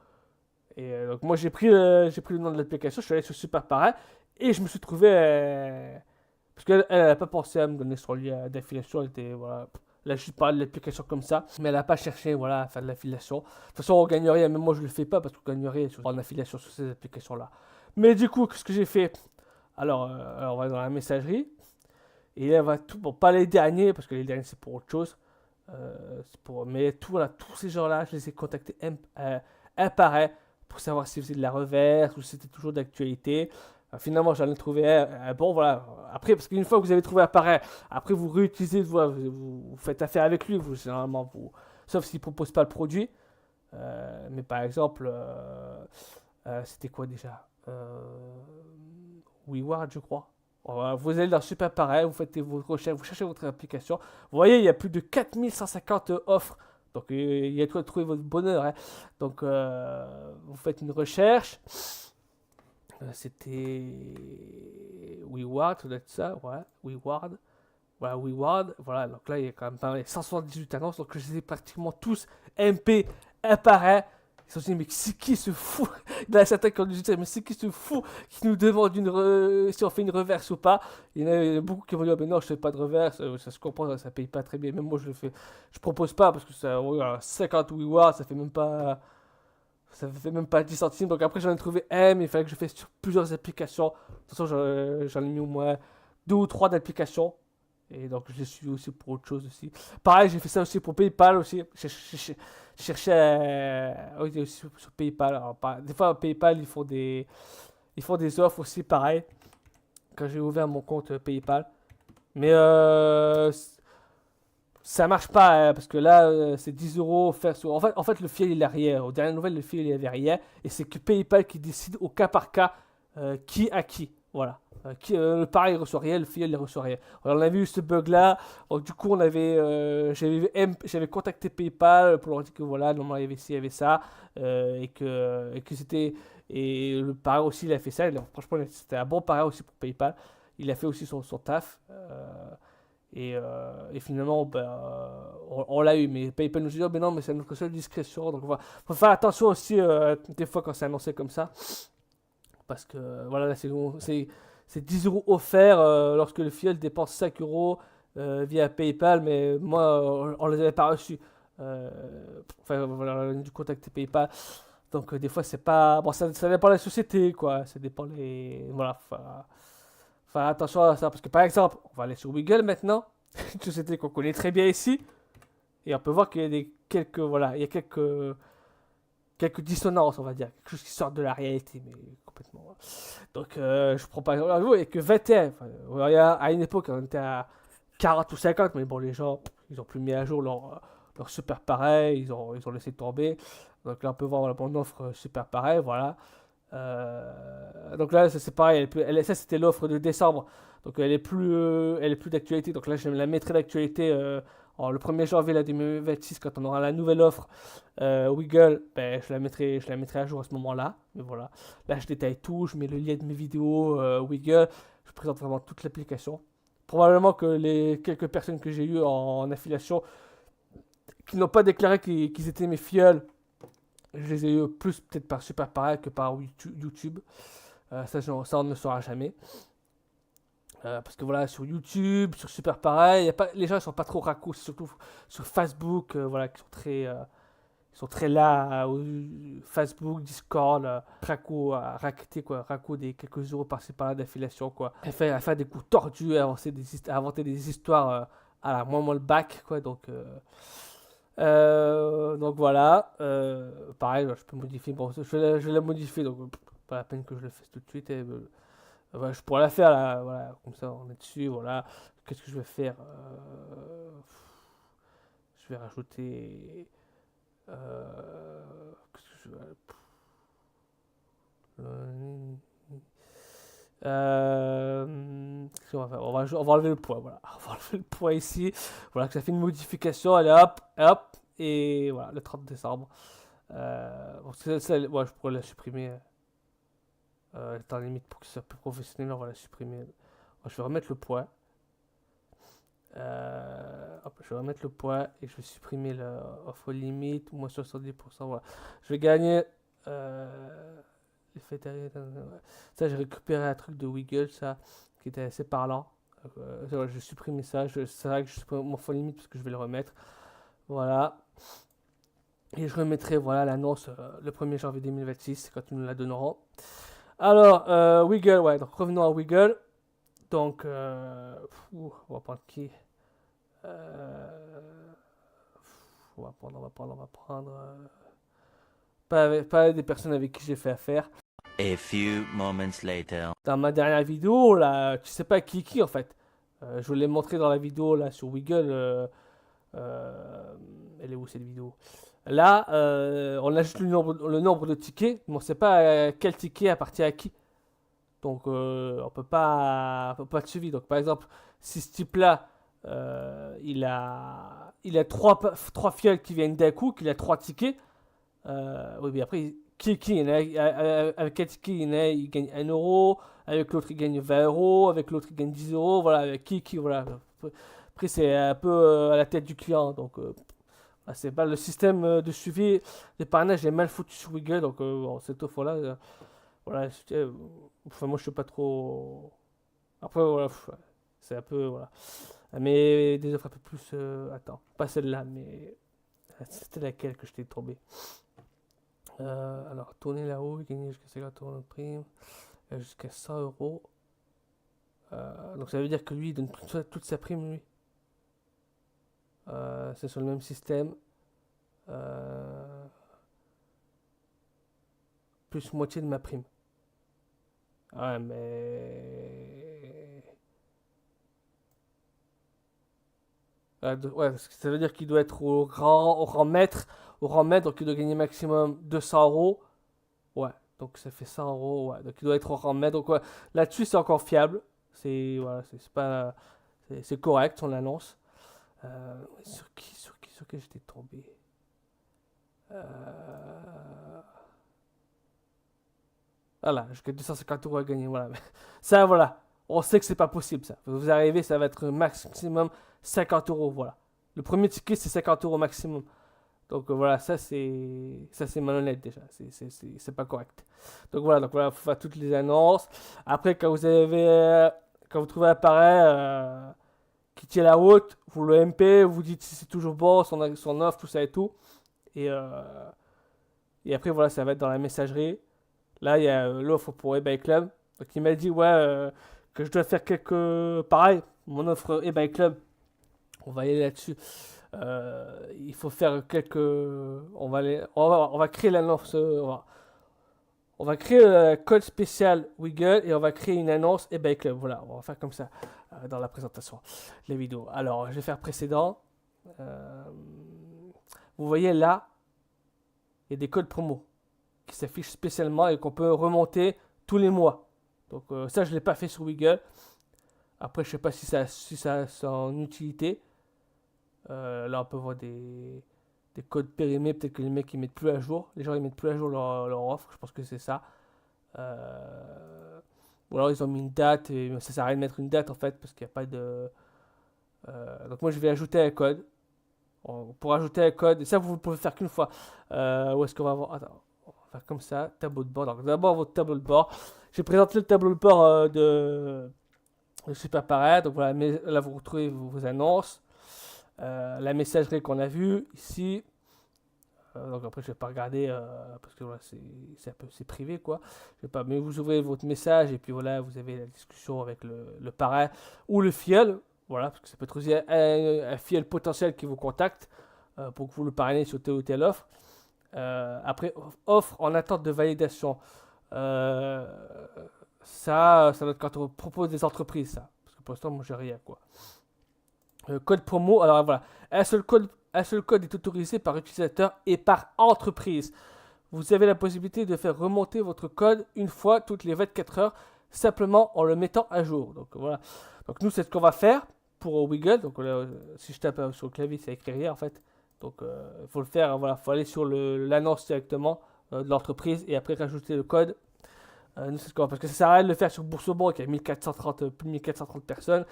Et donc, moi, j'ai pris le nom de l'application. Je suis allé sur Super Pareil. Et je me suis trouvé. Parce qu'elle n'a pas pensé à me donner son lien d'affiliation. Elle était. Voilà. Là, je parle de l'application comme ça. Mais elle n'a pas cherché voilà, à faire de l'affiliation. De toute façon, on gagne rien. Même moi, je le fais pas parce qu'on gagne rien sur en affiliation sur ces applications-là. Mais du coup, qu'est-ce que j'ai fait? Alors, on va dans la messagerie. Et là, on va tout. Bon, pas les derniers, parce que les derniers, c'est pour autre chose. Mais tout, voilà, tous ces gens-là, je les ai contactés un par un pour savoir s'ils faisaient de la reverse ou si c'était toujours d'actualité. Finalement, j'en ai trouvé un bon, voilà. Après, parce qu'une fois que vous avez trouvé un pareil, après vous réutilisez, vous faites affaire avec lui, généralement, sauf s'il ne propose pas le produit. Mais par exemple, c'était quoi déjà WeWard, je crois. Vous allez dans Super Pareil, vous faites vos recherches, vous cherchez votre application. Vous voyez, il y a plus de 4150 offres. Donc, il y a de quoi trouver votre bonheur. Hein. Donc, vous faites une recherche. C'était WeWard, ça doit être ça. Ouais, WeWard. Voilà, WeWard. Voilà, donc là, il y a quand même pas mal, 178 annonces. Donc, je les ai pratiquement tous MP un par un. Ils se sont dit, mais c'est qui se fout? Il y en a certains qui ont dit, mais c'est qui se fout qui nous demande si on fait une reverse ou pas? Il y en a beaucoup qui vont dire, mais non, je fais pas de reverse, ça se comprend, ça paye pas très bien. Même moi, je le fais. Je propose pas parce que ça, voilà, 50 WeWard, ça fait même pas 10 centimes. Donc après, j'en ai trouvé un, mais il fallait que je fasse sur plusieurs applications. De toute façon, j'en ai mis au moins 2 ou 3 d'applications. Et donc je l'ai suivi aussi pour autre chose aussi. Pareil, j'ai fait ça aussi pour PayPal aussi. Je cherchais oui, aussi sur PayPal. Alors, des fois PayPal ils font des offres aussi pareil quand j'ai ouvert mon compte PayPal. Mais ça marche pas parce que là c'est 10 euros offert sur. En fait le fil il est arrière. Aux dernières nouvelles le fil il est arrière et c'est que PayPal qui décide au cas par cas qui a qui. Voilà. Le pari reçoit rien, le fil il reçoit rien. Alors, on avait eu ce bug là. Donc, du coup j'avais contacté PayPal pour leur dire que voilà normalement il y avait ci, il y avait ça et que c'était et le pari aussi il a fait ça. Franchement c'était un bon pari aussi pour PayPal. Il a fait aussi son taf. Et finalement, ben, on l'a eu. Mais PayPal nous dit, oh, mais non, mais c'est notre seule discrétion. Donc, faut faire attention aussi, des fois, quand c'est annoncé comme ça. Parce que, voilà, là, c'est 10 euros offerts lorsque le filleul dépense 5 euros via PayPal. Mais moi, on les avait pas reçus. Enfin, voilà, on a dû contacter PayPal. Donc, des fois, c'est pas. Bon, ça dépend de la société, quoi. Ça dépend les. Voilà, faire attention à ça. Parce que, par exemple, on va aller sur Wiggle maintenant. Une société qu'on connaît très bien ici. Et on peut voir qu'il y a quelques, voilà, il y a quelques dissonances, on va dire. Quelque chose qui sort de la réalité, mais complètement. Voilà. Donc, je prends pas exemple. Il n'y a que 21. Enfin, à une époque, on était à 40 ou 50, mais bon, les gens, ils ont plus mis à jour leur super pareil. Ils ont laissé tomber. Donc là, on peut voir voilà, mon offre super pareil, voilà. Donc là, c'est pareil. Ça, c'était l'offre de décembre. Donc elle est plus d'actualité. Donc là, je la mettrai d'actualité le 1er janvier là, 2026 quand on aura la nouvelle offre Wiggle. Ben, je la mettrai à jour à ce moment-là. Mais voilà. Là, je détaille tout. Je mets le lien de mes vidéos Wiggle. Je présente vraiment toute l'application. Probablement que les quelques personnes que j'ai eues en affiliation qui n'ont pas déclaré qu'ils étaient mes filleuls, je les ai eu plus peut-être par Super Pareil que par YouTube. Ça, on ne le saura jamais. Parce que voilà, sur YouTube, sur Super Pareil, les gens ne sont pas trop racos, surtout sur Facebook, voilà, qui sont très là, Facebook, Discord, raqueter quoi, raco des quelques euros par-ci par-là d'affiliation, quoi. À faire des coups tordus, à inventer des histoires à la moins le bac, quoi, donc voilà, pareil, je peux modifier, bon, je vais la modifier, donc pas la peine que je le fasse tout de suite. Voilà, je pourrais la faire là, voilà, comme ça on est dessus, voilà. Qu'est-ce que je vais faire je vais rajouter. Qu'est-ce que je vais. Qu'est-ce qu'on va faire on va enlever le poids, voilà. On va enlever le poids ici. Voilà, que ça fait une modification, allez hop, hop, et voilà, le 30 décembre. Bon, ouais, je pourrais la supprimer. Le temps limite pour que ce soit plus professionnel, on va la supprimer. Bon, je vais remettre le poids. Hop, je vais remettre le poids et je vais supprimer l'offre limite, moins 70%. Voilà. Je vais gagner l'effet derrière. Ça, j'ai récupéré un truc de Wiggle, ça, qui était assez parlant. Je vais supprimer ça. C'est vrai que je supprime mon offre limite parce que je vais le remettre. Voilà. Et je remettrai voilà, l'annonce le 1er janvier 2026 quand ils nous la donneront. Alors, Wiggle, ouais, donc revenons à Wiggle. Donc, on va prendre qui on va prendre. Pas des personnes avec qui j'ai fait affaire. A few moments later. Dans ma dernière vidéo, là, tu sais pas qui en fait. Je vous l'ai montré dans la vidéo là sur Wiggle. Elle est où cette vidéo? Là, on a juste le nombre de tickets, mais on sait pas quel ticket appartient à qui. Donc, on peut pas être suivi. Donc, par exemple, si ce type-là, il a trois fioles qui viennent d'un coup, qu'il a trois tickets. Oui, mais après, qui il y en a, avec quel ticket il gagne 1 euro, avec l'autre il gagne 20 euros, avec l'autre il gagne 10 euros, voilà, avec voilà. Après, c'est un peu à la tête du client. Donc, c'est pas le système de suivi des parrainages est mal foutu sur Wiggle. Donc, bon, cette offre-là, voilà, enfin, moi je suis pas trop. Après, voilà, c'est un peu. Voilà. Mais des offres un peu plus. Attends, pas celle-là, mais. C'était laquelle que je t'ai tombé alors, tourner là-haut, gagner jusqu'à 50 euros de prime, jusqu'à 100 euros. Donc ça veut dire que lui, il donne toute sa prime, lui. C'est sur le même système. Plus moitié de ma prime. Ouais, mais... ouais, parce que ça veut dire qu'il doit être au rang maître, donc il doit gagner maximum 200 euros. Ouais, donc ça fait 100 euros, ouais, donc il doit être au rang maître. Donc ouais, là-dessus c'est encore fiable. C'est voilà, c'est pas, c'est correct son annonce. Sur qui j'étais tombé. Voilà, jusqu'à 250 euros à gagner. Voilà. Ça, voilà. On sait que c'est pas possible, ça. Vous arrivez, ça va être maximum 50 euros. Voilà. Le premier ticket, c'est 50 euros maximum. Donc voilà, ça c'est malhonnête déjà. C'est pas correct. Donc voilà, faut faire toutes les annonces. Après, quand vous trouvez un appareil qui tient la route, vous le MP, vous dites si c'est toujours bon, son offre, tout ça et tout. Et, euh, et après, voilà, ça va être dans la messagerie. Là, il y a l'offre pour eBay Club. Donc, il m'a dit, ouais, que je dois faire quelques. Pareil, mon offre eBay Club, on va y aller là-dessus. Il faut faire quelques. On va créer l'annonce. On va créer le code spécial Wiggle et on va créer une annonce eBay Club. Voilà, on va faire comme ça dans la présentation, les vidéos. Alors, je vais faire précédent. Euh, vous voyez là, il y a des codes promo qui s'affichent spécialement et qu'on peut remonter tous les mois. Donc ça, je ne l'ai pas fait sur Wiggle. Après, je ne sais pas si ça a son utilité. Là, on peut voir des codes périmés. Peut-être que les mecs ils mettent plus à jour. Les gens ils mettent plus à jour leur offre. Je pense que c'est ça. Ou alors ils ont mis une date. Et ça sert à rien de mettre une date en fait parce qu'il n'y a pas de. Donc moi, je vais ajouter un code. Pour ajouter un code, et ça vous ne pouvez faire qu'une fois. Où est-ce qu'on va voir? Attends, on va faire comme ça, tableau de bord. Donc d'abord votre tableau de bord. J'ai présenté le tableau de bord de Super Pareil. Donc voilà, mais là vous retrouvez vos annonces. La messagerie qu'on a vue ici. Donc après je vais pas regarder parce que voilà, c'est privé quoi. Je vais pas, mais vous ouvrez votre message et puis voilà, vous avez la discussion avec le parrain ou le filleul. Voilà, parce que ça peut être aussi un filleul potentiel qui vous contacte pour que vous le parrainez sur telle ou telle offre. Après, offre en attente de validation. Euh, ça doit être quand on propose des entreprises, ça. Parce que pour l'instant, moi, j'ai rien, quoi. Code promo, alors voilà. Un seul code est autorisé par utilisateur et par entreprise. Vous avez la possibilité de faire remonter votre code une fois toutes les 24 heures, simplement en le mettant à jour. Donc voilà. Donc nous, c'est ce qu'on va faire pour Wiggle. Donc là, si je tape sur le clavier, c'est écrit rien en fait. Donc il faut le faire, voilà, faut aller sur l'annonce directement de l'entreprise et après rajouter le code. Nous, c'est ce qu'on va, parce que ça sert à rien de le faire sur Boursorama qui a 1430, plus de 1430 personnes.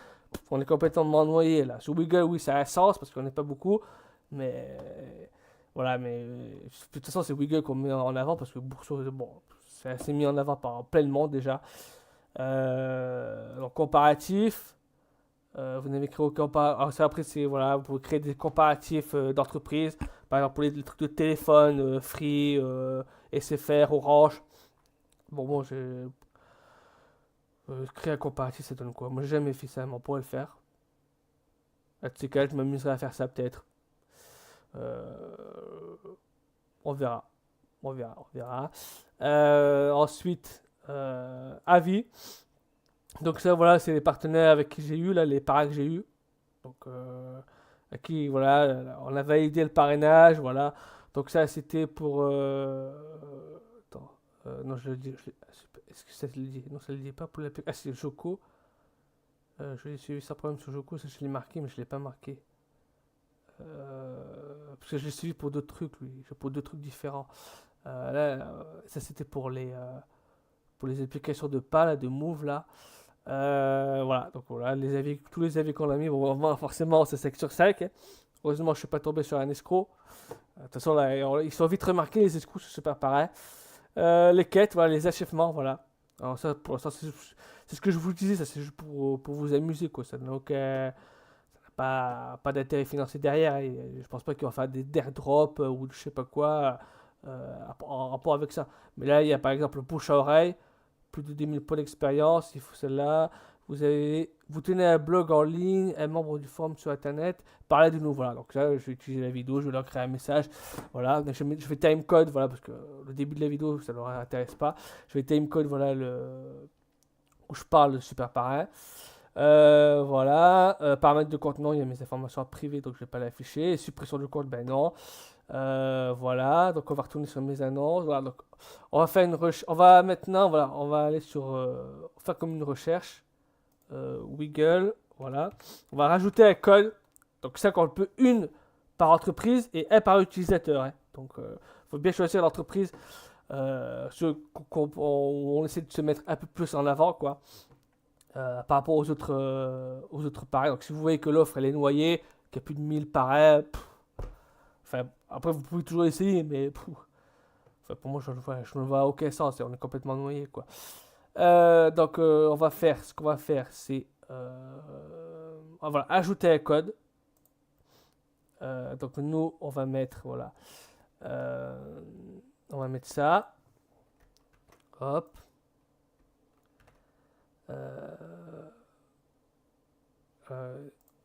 On est complètement noyé là. Sur Wiggle, oui, ça a un sens parce qu'on n'est pas beaucoup. Mais voilà, mais de toute façon, c'est Wiggle qu'on met en avant parce que Boursorama, bon, c'est assez mis en avant par plein de monde déjà. Donc, comparatif. Vous n'avez créé aucun comparatif. Après, c'est voilà, vous pouvez créer des comparatifs d'entreprises. Par exemple, pour les trucs de téléphone, Free, SFR, Orange. Bon, j'ai créé un comparatif, ça donne quoi? Moi, j'ai jamais fait ça, mais on pourrait le faire. À tous ces cas, je m'amuserais à faire ça peut-être. Euh, on verra. On verra. Ensuite, avis. Donc ça, voilà, c'est les partenaires avec qui j'ai eu, là, les paras que j'ai eu. Donc, à qui, voilà, on a validé le parrainage, voilà. Donc ça, c'était pour... attends, non, je le dis... est-ce que ça le dit? Non, ça le dit pas pour la... Ah, c'est Joko. Je l'ai suivi sans problème sur Joko, ça je l'ai marqué, mais je l'ai pas marqué. Parce que je l'ai suivi pour d'autres trucs, lui, pour deux trucs différents. Là, ça c'était pour les applications de pas, là, de Move, là. Voilà, donc voilà, tous les avis qu'on a mis, bon, forcément, c'est 5 sur 5. Hein. Heureusement, je suis pas tombé sur un escroc. De toute façon, là, ils sont vite remarqués, les escrocs, c'est super pareil. Les quêtes, voilà, les achèvements, voilà. Alors ça, pour l'instant, c'est ce que je vous disais, ça c'est juste pour vous amuser, quoi. Ça n'a aucun... pas d'intérêt financier derrière. Et je pense pas qu'ils vont faire des airdrops ou je sais pas quoi en rapport avec ça. Mais là, il y a par exemple le bouche à oreille, plus de 10 000 points d'expérience, il faut celle-là. vous tenez un blog en ligne, un membre du forum sur internet, parlez de nous, voilà. Donc là, je vais utiliser la vidéo, je vais leur créer un message, voilà. Donc, je fais timecode, voilà, parce que le début de la vidéo, ça leur intéresse pas. Je vais timecode, voilà, où je parle de Super Parrain. Voilà, paramètres de compte, non, il y a mes informations privées, donc je vais pas l'afficher. Et suppression du compte, ben non. Voilà, donc on va retourner sur mes annonces. Voilà, donc on va faire une recherche. On va maintenant, voilà, on va aller sur faire comme une recherche. Wiggle, voilà. On va rajouter un code. Donc ça, qu'on peut une par entreprise et un par utilisateur. Hein. Donc, faut bien choisir l'entreprise. On essaie de se mettre un peu plus en avant, quoi. Par rapport aux autres pareils. Donc si vous voyez que l'offre elle est noyée, qu'il y a plus de 1000 pareils, enfin, après vous pouvez toujours essayer, mais enfin, pour moi je ne vois aucun sens, on est complètement noyé quoi. Donc on va faire, ce qu'on va faire c'est on va ajouter un code. Donc nous on va mettre voilà, on va mettre ça, hop.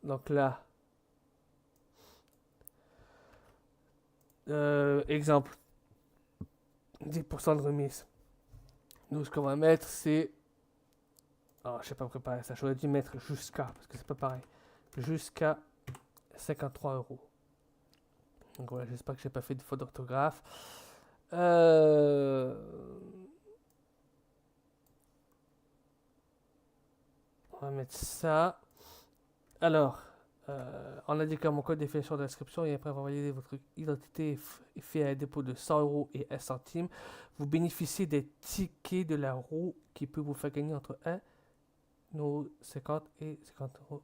Donc là, exemple, 10% de remise. Nous, ce qu'on va mettre, c'est. Oh, je sais pas préparer ça. J'aurais dû mettre jusqu'à, parce que c'est pas pareil. Jusqu'à 53 €. Donc voilà, j'espère que j'ai pas fait de faute d'orthographe. On va mettre ça. Alors, en indiquant mon code de définition d'inscription et après avoir validé votre identité et fait un dépôt de 100 € et 1 centime, vous bénéficiez des tickets de la roue qui peut vous faire gagner entre 1, 50 et 50 €.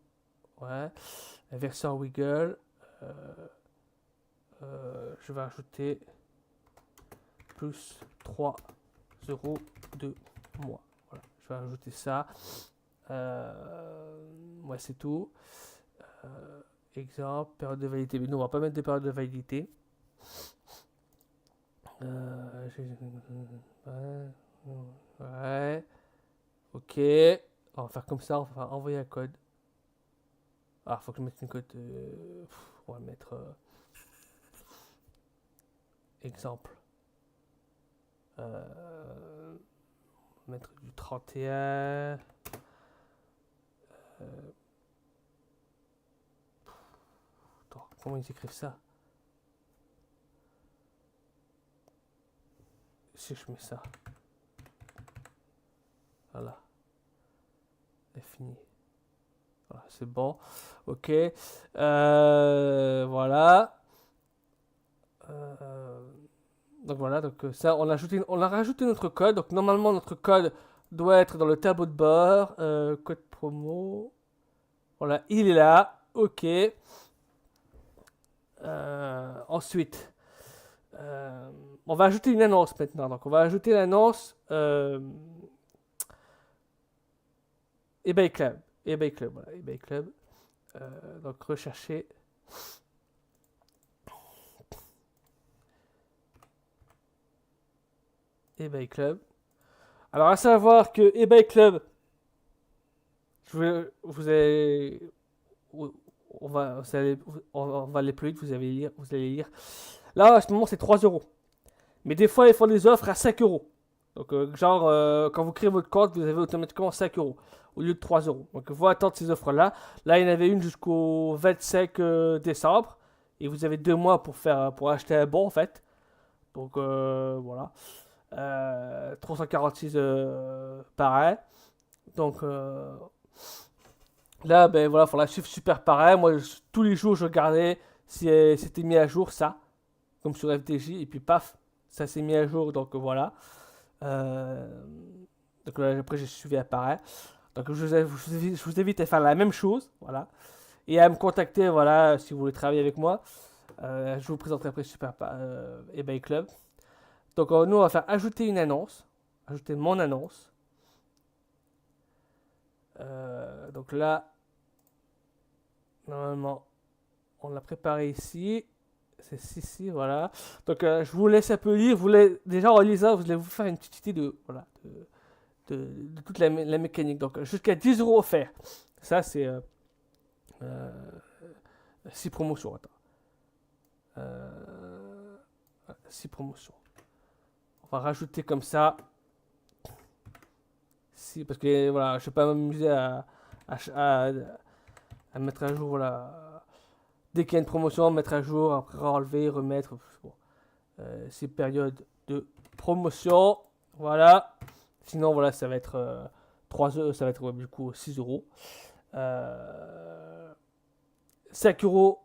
Ouais. La version Wiggle, je vais ajouter plus 3 € de mois. Voilà, je vais ajouter ça. Ouais, c'est tout. Exemple, période de validité. Mais nous, on va pas mettre de période de validité. Ouais. Ok. On va faire comme ça. On va envoyer un code. Ah, faut que je mette une code. On va mettre exemple. On va mettre du 31. Attends, comment ils écrivent ça? Si je mets ça. Voilà. C'est fini. Voilà, c'est bon. Ok. Voilà. Donc voilà, donc ça, on a rajouté notre code. Donc normalement, notre code doit être dans le tableau de bord. Code promo. Voilà, il est là. Ok. Ensuite, on va ajouter une annonce maintenant. Donc on va ajouter l'annonce eBay Club. eBay Club, voilà, eBay Club. Donc rechercher. eBay Club. Alors à savoir que eBay Club, vous allez, on va aller plus vite, vous allez lire. Là, à ce moment, c'est 3 €. Mais des fois, ils font des offres à 5 €. Donc, genre, quand vous créez votre compte, vous avez automatiquement 5 € au lieu de 3 €. Donc, il faut attendre ces offres-là. Là, il y en avait une jusqu'au 25 décembre. Et vous avez 2 mois pour acheter un bon, en fait. Donc, voilà. 346 pareil. Donc, là, ben voilà, il faut la suivre super pareil. Moi, tous les jours, je regardais si c'était mis à jour, ça. Comme sur FTJ. Et puis, paf, ça s'est mis à jour. Donc, voilà. Donc là, après, j'ai suivi apparaît. Donc je vous invite à faire la même chose, voilà, et à me contacter, voilà, si vous voulez travailler avec moi. Je vous présenterai après Super eBay Club. Donc nous, on va faire ajouter une annonce, ajouter mon annonce. Donc là, normalement, on l'a préparé ici. C'est ici, voilà. Donc je vous laisse un peu lire. Déjà en lisant, vous allez vous faire une petite idée de, voilà, de toute la mécanique. Donc jusqu'à 10 euros offerts. Ça, c'est 6 promotions. Attends. 6 promotions. On va rajouter comme ça. Si, parce que voilà, je ne vais pas m'amuser à mettre à jour. Voilà. Dès qu'il y a une promotion, mettre à jour, après enlever, remettre. Bon. C'est période de promotion. Voilà. Sinon, voilà, ça va être 3 euros, ça va être du coup 6 euros. 5 euros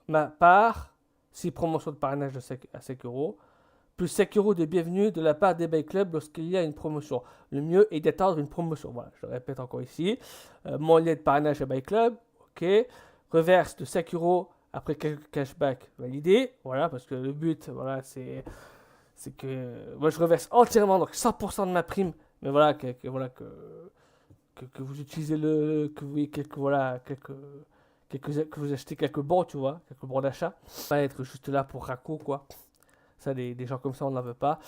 ma part. 6 promotions de parrainage à 5 euros. Plus 5 euros de bienvenue de la part des Bike Club lorsqu'il y a une promotion. Le mieux est d'attendre une promotion. Voilà, je le répète encore ici. Mon lien de parrainage à Bike Club. Ok. Reverse de 5 euros après quelques cashbacks validés. Voilà, parce que le but, voilà, c'est que moi je reverse entièrement, donc 100% de ma prime. Mais voilà, que vous utilisez que vous ayez que vous achetez quelques bons, tu vois, quelques bons d'achat. Pas être juste là pour raco, quoi. Ça, des gens comme ça, on n'en veut pas.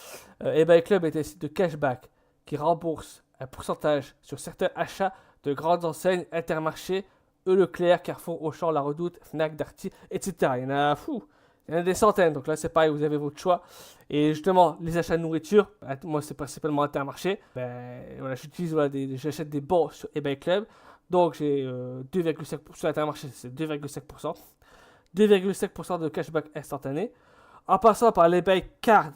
eBay Club est un site de cashback qui rembourse un pourcentage sur certains achats de grandes enseignes, Intermarché, Leclerc, Carrefour, Auchan, La Redoute, Fnac, Darty, etc. Il y en a fou. Il y en a des centaines. Donc là, c'est pareil, vous avez votre choix. Et justement, les achats de nourriture, moi, c'est principalement Intermarché. Ben, voilà, j'achète des bons sur eBay Club. Donc, j'ai 2,5% sur Intermarché, c'est 2,5%. 2,5% de cashback instantané. En passant par l'eBay Card,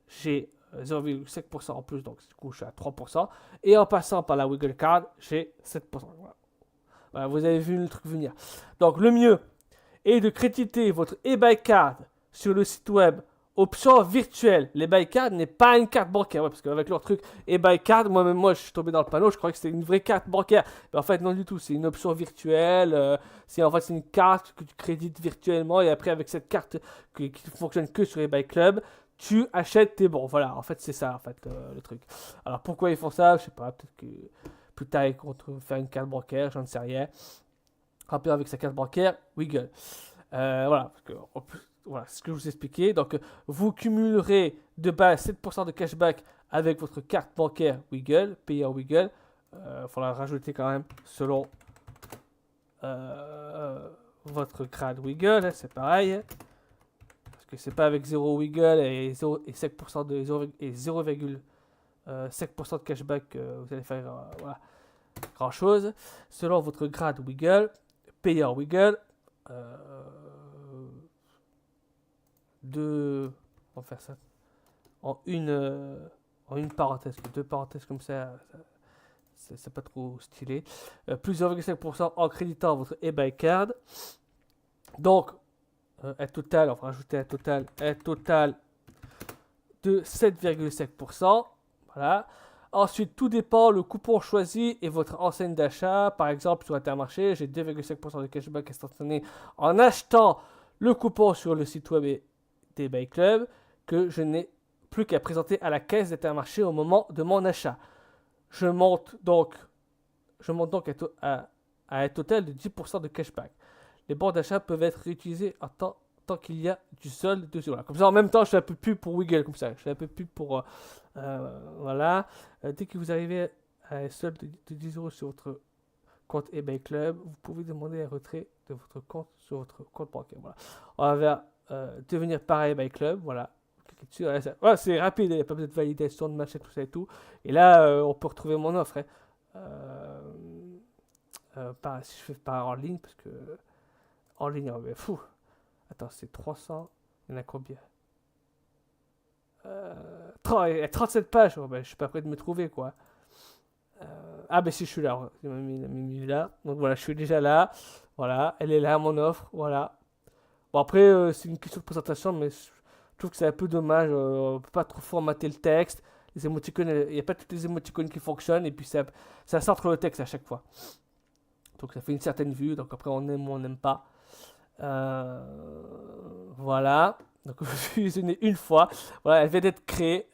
j'ai 0,5% en plus, donc du coup je suis à 3%. Et en passant par la Wiggle Card, j'ai 7%. Voilà, vous avez vu le truc venir. Donc le mieux est de créditer votre eBay Card sur le site web option virtuelle. L'eBay Card n'est pas une carte bancaire, ouais, parce qu'avec leur truc eBay Card, moi je suis tombé dans le panneau, je croyais que c'était une vraie carte bancaire. Mais en fait non du tout, c'est une option virtuelle. C'est une carte que tu crédites virtuellement et après avec cette carte qui fonctionne que sur eBay Club, tu achètes tes bons. Voilà, en fait c'est ça en fait le truc. Alors pourquoi ils font ça? Je sais pas, peut-être que plus tard ils comptent faire une carte bancaire, j'en sais rien. Rappelez avec sa carte bancaire, Wiggle. Voilà, parce que voilà, c'est ce que je vous expliquais. Donc, vous cumulerez de base 7% de cashback avec votre carte bancaire Wiggle, payé en Wiggle. Il faudra rajouter quand même selon votre grade Wiggle, hein, c'est pareil. Parce que c'est pas avec 0 Wiggle et 5% de 0,5% de cashback vous allez faire voilà, grand chose. Selon votre grade Wiggle, payé en Wiggle. On va faire ça en une parenthèse, 2 parenthèses comme ça, c'est pas trop stylé. Plus 0,5% en créditant votre eBay Card. Donc, un total, on va rajouter un total de 7,5%. Voilà. Ensuite, tout dépend le coupon choisi et votre enseigne d'achat. Par exemple, sur Intermarché, j'ai 2,5% de cashback instantané en achetant le coupon sur le site web des Bike Club que je n'ai plus qu'à présenter à la caisse d'Intermarché au moment de mon achat. Je monte donc à un total de 10% de cashback. Les bons d'achat peuvent être réutilisés tant qu'il y a du solde dessus. Voilà. Comme ça, en même temps, je fais un peu pub pour Wiggle. Comme ça, je fais un peu pub pour... voilà. Dès que vous arrivez à un solde de 10 euros sur votre compte eBay Club, vous pouvez demander un retrait de votre compte sur votre compte bancaire. Voilà. On va devenir pareil eBay Club. Voilà. Voilà, c'est rapide, il n'y a pas besoin de validation de machin, tout ça et tout. Et là, on peut retrouver mon offre. Hein. Si je fais par en ligne, parce que en ligne, fou. Attends, c'est 300. Il y en a combien? Il y a 37 pages. Je suis pas prêt de me trouver, quoi. Ben si, je suis là. Il m'a mis là. Donc voilà, je suis déjà là. Voilà, elle est là, mon offre. Voilà. Bon, après, c'est une question de présentation, mais je trouve que c'est un peu dommage. On peut pas trop formater le texte. Les émoticônes, il n'y a pas toutes les émoticônes qui fonctionnent. Et puis, ça centre le texte à chaque fois. Donc, ça fait une certaine vue. Donc, après, on aime ou on n'aime pas. Voilà. Donc, je vais visionner une fois. Voilà, elle vient d'être créée.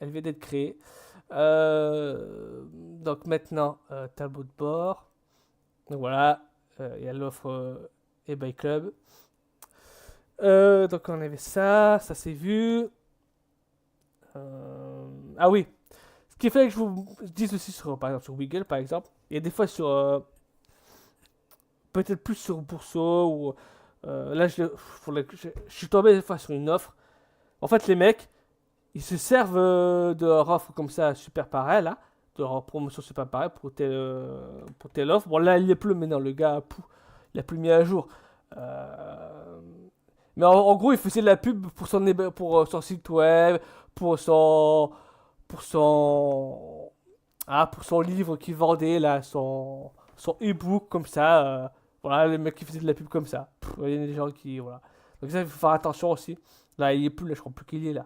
Donc, maintenant, tableau de bord. Donc, voilà. Il y a l'offre eBay Club. Donc, on avait ça. Ça, c'est vu. Ah oui. Ce qu'il fallait que je vous dise aussi sur, par exemple, sur Wiggle, par exemple, et des fois sur, peut-être plus sur Bourseau, ou, là, je suis tombé des fois sur une offre. En fait, les mecs, ils se servent de leur offre comme ça, super pareil, là, de leur promotion super pareil pour telle offre. Bon, là, il est plus maintenant, le gars, il a plus mis à jour. Mais en gros, il faisait de la pub pour son site web, pour son, pour son, pour son livre qu'il vendait, là, son e-book, comme ça. Voilà, les mecs qui faisaient de la pub comme ça. Il y a des gens qui, voilà. Donc ça, il faut faire attention aussi. Là, il est plus, là, je crois plus qu'il est là.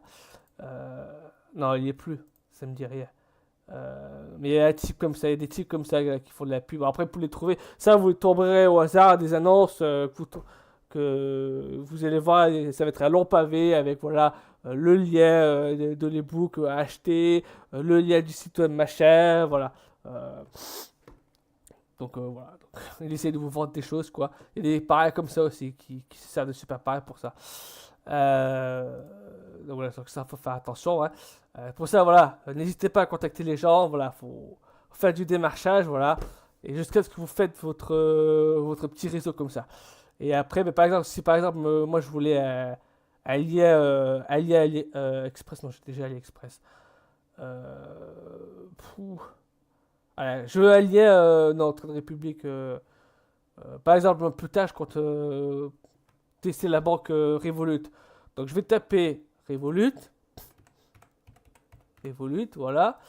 Non, il y est plus. Ça me dit rien. Mais il y a des types comme ça, il y a des types comme ça qui font de la pub. Après, pour les trouver, ça vous tomberez au hasard des annonces que vous allez voir. Ça va être un long pavé avec voilà le lien de l'ebook à acheter, le lien du site web machin, voilà. Voilà. Donc, il essaie de vous vendre des choses quoi. Il y a des pareils comme ça aussi qui se servent de super pareil pour ça. Donc voilà, donc ça faut faire attention. Hein. Pour ça, voilà, n'hésitez pas à contacter les gens. Voilà, faut faire du démarchage, voilà, et jusqu'à ce que vous faites votre petit réseau comme ça. Et après, mais par exemple, si par exemple, moi je voulais AliExpress, non, j'ai déjà AliExpress. Pfff. Voilà, je veux allier non, Trade Republic. Par exemple, plus tard, je compte tester la banque Revolut. Donc je vais taper Revolut. Revolut, voilà.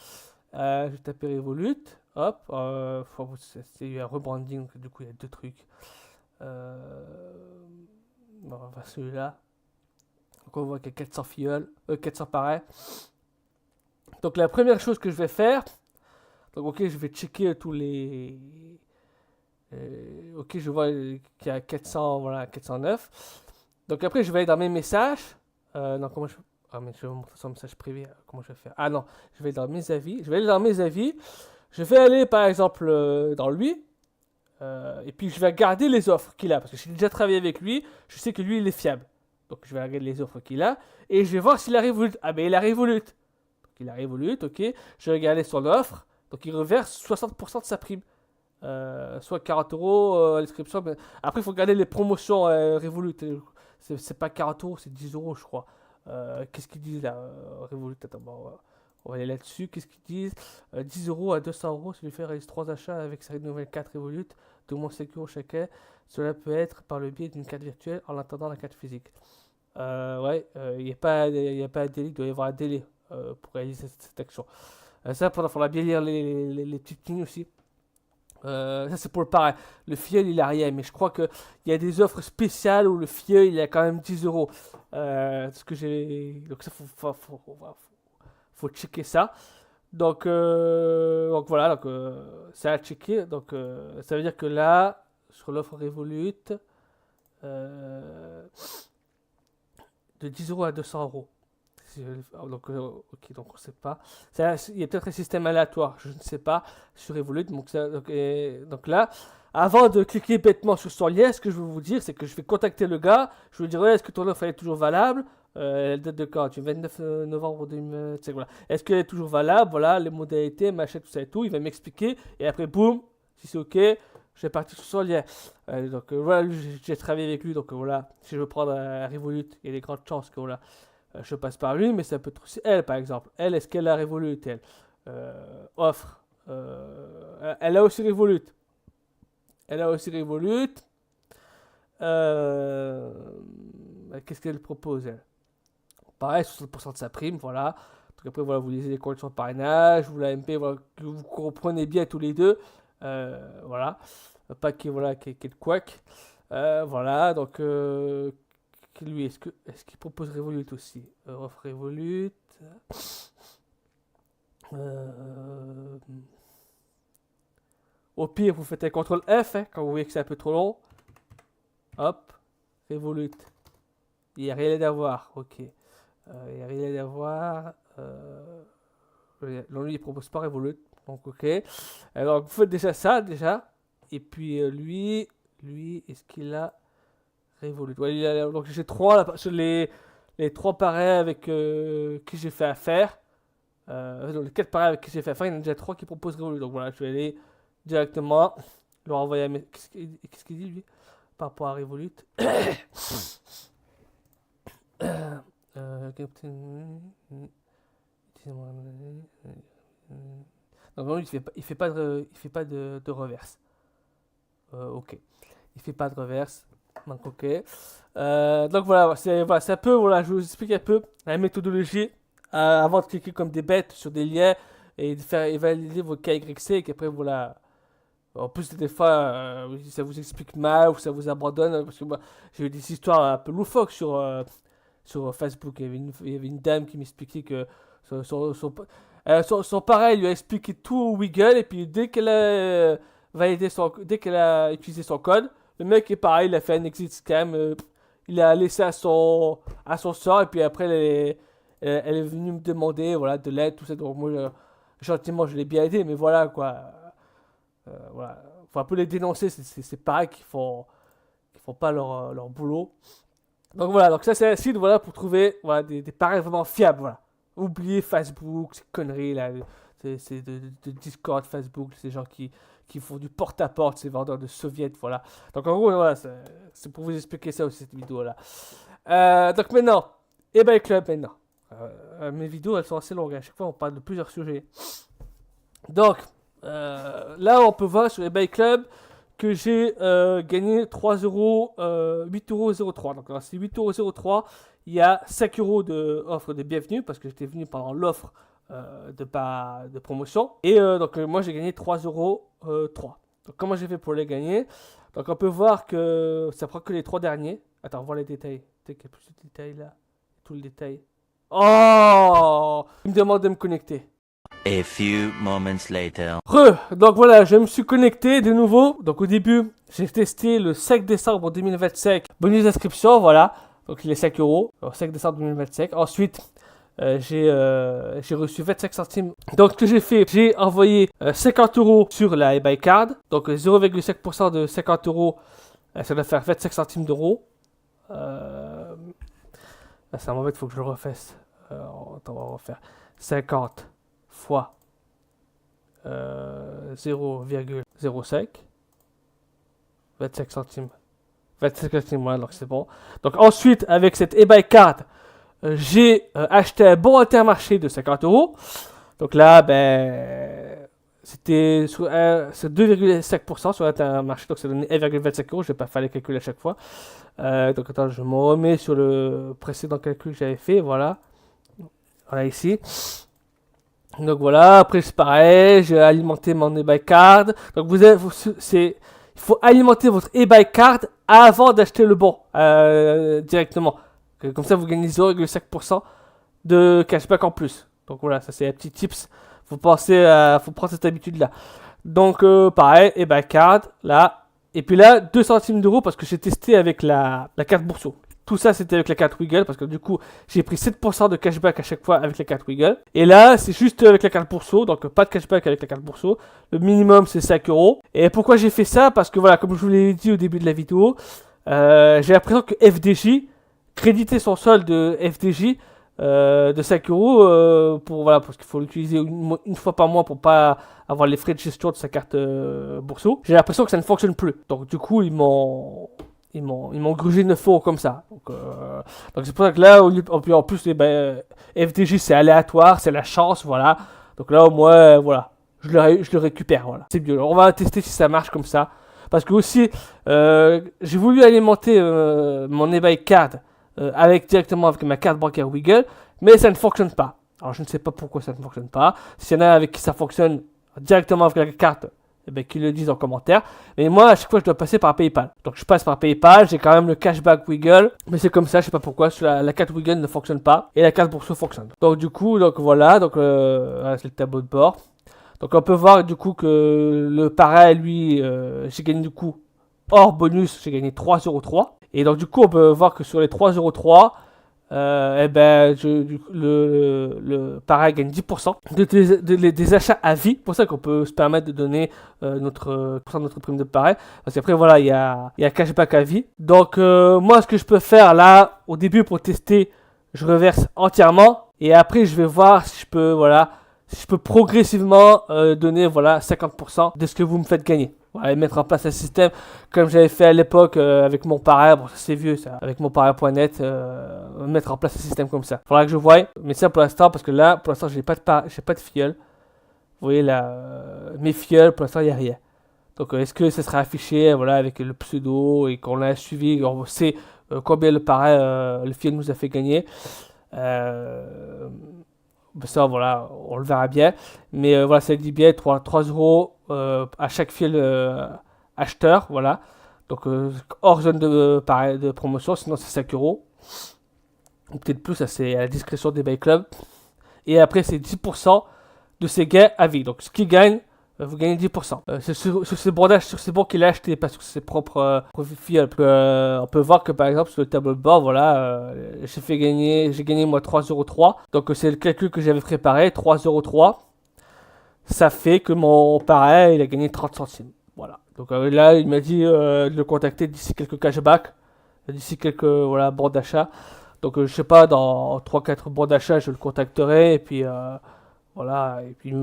Je vais taper Revolut. Hop. C'est un rebranding, donc du coup il y a deux trucs. On va faire celui-là. Donc on voit qu'il y a 400 filleuls. 400 pareils. Donc la première chose que je vais faire. Donc ok, je vais checker tous les... ok, je vois qu'il y a 400, voilà, 409. Donc après, je vais aller dans mes messages. Non, comment je... Ah, mais je vais vous montrer son message privé. Comment je vais faire? Ah non, je vais dans mes avis. Je vais aller dans mes avis. Je vais aller, par exemple, dans lui. Et puis, je vais regarder les offres qu'il a. Parce que j'ai déjà travaillé avec lui. Je sais que lui, il est fiable. Donc, je vais regarder les offres qu'il a. Et je vais voir s'il a Revolut. Ah, ben, il a Revolut. Donc, il a Revolut, ok. Je vais regarder son offre. Donc, il reverse 60% de sa prime. Soit 40 euros à l'inscription. Après, il faut regarder les promotions Revolut. C'est pas 40 euros, c'est 10 euros, je crois. Qu'est-ce qu'ils disent là Revolut, attends, bon, on va aller là-dessus. Qu'est-ce qu'ils disent 10 euros à 200 euros, si lui fait réaliser 3 achats avec sa nouvelle carte Revolut, de moins 5 euros chacun. Cela peut être par le biais d'une carte virtuelle en attendant la carte physique. Ouais, il n'y a pas un délai, il doit y avoir un délai pour réaliser cette action. Ça, il faudra bien lire les petites lignes aussi. Ça c'est pour le pareil. Le filleul il a rien, mais je crois qu'il y a des offres spéciales où le filleul il a quand même 10 euros. Ce que j'ai. Donc ça faut checker ça. Donc voilà, c'est à checker. Donc ça veut dire que là, sur l'offre Revolut, de 10 euros à 200 euros. Donc, ok, donc on sait pas. Il y a peut-être un système aléatoire, je ne sais pas, sur Revolut. Donc là, avant de cliquer bêtement sur son lien, ce que je vais vous dire, c'est que je vais contacter le gars. Je vais lui dire, ouais, est-ce que ton offre est toujours valable? Elle date de quand? Du 29 novembre 2000. Voilà. Est-ce qu'elle est toujours valable? Voilà, les modalités, machin, tout ça et tout. Il va m'expliquer. Et après, boum, si c'est ok, je vais partir sur son lien. Voilà, j'ai travaillé avec lui. Donc voilà, si je veux prendre un Revolut, il y a des grandes chances que voilà. Je passe par lui, mais ça peut être aussi elle, par exemple. Elle, est-ce qu'elle a Revolut, elle offre. Elle a aussi Revolut. Elle a aussi Revolut. Qu'est-ce qu'elle propose, elle? Pareil, 60% de sa prime, voilà. Donc après, voilà, vous lisez les conditions de parrainage, vous la MP, voilà, que vous comprenez bien tous les deux. Voilà. Pas qu'il voilà, qu de couac. Voilà, donc... lui, est-ce qu'il propose Revolut aussi? Offre Revolut. Au pire, vous faites un CTRL F hein, quand vous voyez que c'est un peu trop long. Hop, Revolut. Il n'y a rien d'avoir, ok. Il n'y a rien d'avoir. Lui, il propose pas Revolut, donc ok. Alors, vous faites déjà ça, déjà. Et puis, lui, est-ce qu'il a Revolut? Ouais, donc j'ai trois, les trois pareils avec qui j'ai fait affaire. Donc les 4 pareils avec qui j'ai fait affaire, il y en a déjà 3 qui proposent Revolut. Donc voilà, je vais aller directement leur envoyer un message. Qu'est-ce qu'il dit lui par rapport à Revolut? Non, il fait pas de reverse. Ok. Il fait pas de reverse. Donc ok. Donc voilà, c'est un peu, voilà, je vous explique un peu la méthodologie avant de cliquer comme des bêtes sur des liens et de faire valider vos KYC et qu'après voilà. En plus, des fois, ça vous explique mal ou ça vous abandonne. Parce que moi, j'ai eu des histoires un peu loufoques sur Facebook. Il y avait une dame qui m'expliquait que son parrain lui a expliqué tout au Wiggle. Et puis, dès qu'elle a dès qu'elle a utilisé son code, le mec est pareil, il a fait un exit scam. Il a laissé à son sort. Et puis après, elle est venue me demander voilà, de l'aide, tout ça. Donc, moi, gentiment, je l'ai bien aidé. Mais voilà, quoi. Voilà. Faut un peu les dénoncer, c'est pareil qu'ils font pas leur boulot. Donc voilà, donc ça c'est un site voilà, pour trouver voilà, des pareils vraiment fiables. Voilà. Oubliez Facebook, ces conneries là, c'est de Discord, Facebook, ces gens qui font du porte-à-porte, ces vendeurs de soviets, voilà. Donc en gros, voilà, c'est pour vous expliquer ça aussi cette vidéo là. Donc maintenant, eBay Club maintenant. Mes vidéos elles sont assez longues, à chaque fois on parle de plusieurs sujets. Donc, là, on peut voir sur eBay Club que j'ai gagné 3 euros, 8,03€. Donc, là, c'est 8,03€. Il y a 5 euros d'offre de bienvenue parce que j'étais venu pendant l'offre de promotion. Et donc, moi, j'ai gagné 3,03€. Donc, comment j'ai fait pour les gagner? Donc, on peut voir que ça prend que les 3 derniers. Attends, on voit les détails. Peut-être qu'il y a plus de détails là. Tout le détail. Oh! Il me demande de me connecter. A few moments later. Donc voilà, je me suis connecté de nouveau. Donc au début, j'ai testé le 5 décembre 2025. Bonus d'inscription, voilà. Donc il est 5 euros. Le 5 décembre 2025. Ensuite, j'ai reçu 25 centimes. Donc ce que j'ai fait, j'ai envoyé 50 euros sur la eBay Card. Donc 0,5% de 50 euros, ça doit faire 25 centimes d'euros. Ça m'embête, il faut que je le refasse. Attends, on va refaire 50 fois 0,05 25 centimes 25 centimes, voilà, donc c'est bon. Donc ensuite avec cette eBay Card j'ai acheté un bon Intermarché de 50 euros. Donc là ben c'était 2,5% sur Intermarché, donc ça donnait 1,25 euros. Je vais pas faire les calculs à chaque fois. Donc attends, je me remets sur le précédent calcul que j'avais fait, voilà ici. Donc voilà, après c'est pareil, j'ai alimenté mon eBay Card. Donc il faut alimenter votre eBay Card avant d'acheter le bon directement. Comme ça vous gagnez 0,5% de cashback en plus. Donc voilà, ça c'est un petit tips. Faut prendre cette habitude là. Donc pareil, eBay Card là. Et puis là, 2 centimes d'euros parce que j'ai testé avec la carte Bourseau. Tout ça, c'était avec la carte Wiggle parce que du coup, j'ai pris 7% de cashback à chaque fois avec la carte Wiggle. Et là, c'est juste avec la carte Bourseau, donc pas de cashback avec la carte Bourseau. Le minimum, c'est 5 euros. Et pourquoi j'ai fait ça? Parce que voilà, comme je vous l'ai dit au début de la vidéo, j'ai l'impression que FDJ créditait son solde de FDJ de 5 euros parce qu'il faut l'utiliser une fois par mois pour pas avoir les frais de gestion de sa carte Bourseau. J'ai l'impression que ça ne fonctionne plus. Donc du coup, ils m'ont grugé 9 euros comme ça. Donc c'est pour ça que là, en plus, FDJ c'est aléatoire, c'est la chance, voilà. Donc là, au moins, voilà, je le récupère, voilà. C'est mieux. Alors, on va tester si ça marche comme ça. Parce que aussi, j'ai voulu alimenter mon eBay Card directement avec ma carte bancaire Wiggle, mais ça ne fonctionne pas. Alors je ne sais pas pourquoi ça ne fonctionne pas. S'il y en a avec qui ça fonctionne directement avec la carte, eh bien, qu'ils le disent en commentaire. Mais moi, à chaque fois, je dois passer par PayPal. Donc, je passe par PayPal. J'ai quand même le cashback Wiggle. Mais c'est comme ça, je sais pas pourquoi. La carte Wiggle ne fonctionne pas. Et la carte Bourseau fonctionne. Donc, du coup, voilà. Donc, c'est le tableau de bord. Donc, on peut voir, du coup, que le pareil, lui, j'ai gagné, du coup, hors bonus, j'ai gagné 3,03€. Et donc, du coup, on peut voir que sur les 3,03€, le pareil gagne 10% des achats à vie. C'est pour ça qu'on peut se permettre de donner notre prime de pareil. Parce qu'après, voilà, il y a cashback à vie. Donc, moi, ce que je peux faire là, au début, pour tester, je reverse entièrement. Et après, je vais voir si je peux, voilà, si je peux progressivement donner, voilà, 50% de ce que vous me faites gagner. Voilà, et mettre en place un système comme j'avais fait à l'époque avec mon parrain. Bon, c'est vieux ça, avec mon parrain.net, mettre en place un système comme ça. Faudra que je voie, mais ça pour l'instant, parce que là, pour l'instant, j'ai pas de filleul. Vous voyez là, mes filleuls, pour l'instant, il n'y a rien. Donc, est-ce que ça sera affiché, voilà, avec le pseudo et qu'on a suivi, on sait combien le parrain, le filleul nous a fait gagner. Ça, voilà, on le verra bien. Mais voilà, ça dit bien 3 euros à chaque fil acheteur, voilà. Donc, hors zone de promotion, sinon c'est 5 euros. Ou peut-être plus, ça c'est à la discrétion des Buy Club. Et après, c'est 10% de ses gains à vie. Donc, ce qu'il gagne, vous gagnez 10%. C'est sur ces bordages, sur ces bons qu'il a acheté, pas sur ses propres profils. On peut voir que par exemple sur le tableau de bord, voilà, j'ai gagné moi 3,03€. Donc c'est le calcul que j'avais préparé, 3,03€. Ça fait que mon parrain, il a gagné 30 centimes. Voilà. Donc là, il m'a dit de le contacter d'ici quelques cashbacks, d'ici quelques voilà, bons d'achat. Donc je sais pas, dans 3-4 bons d'achat, je le contacterai et puis voilà, et puis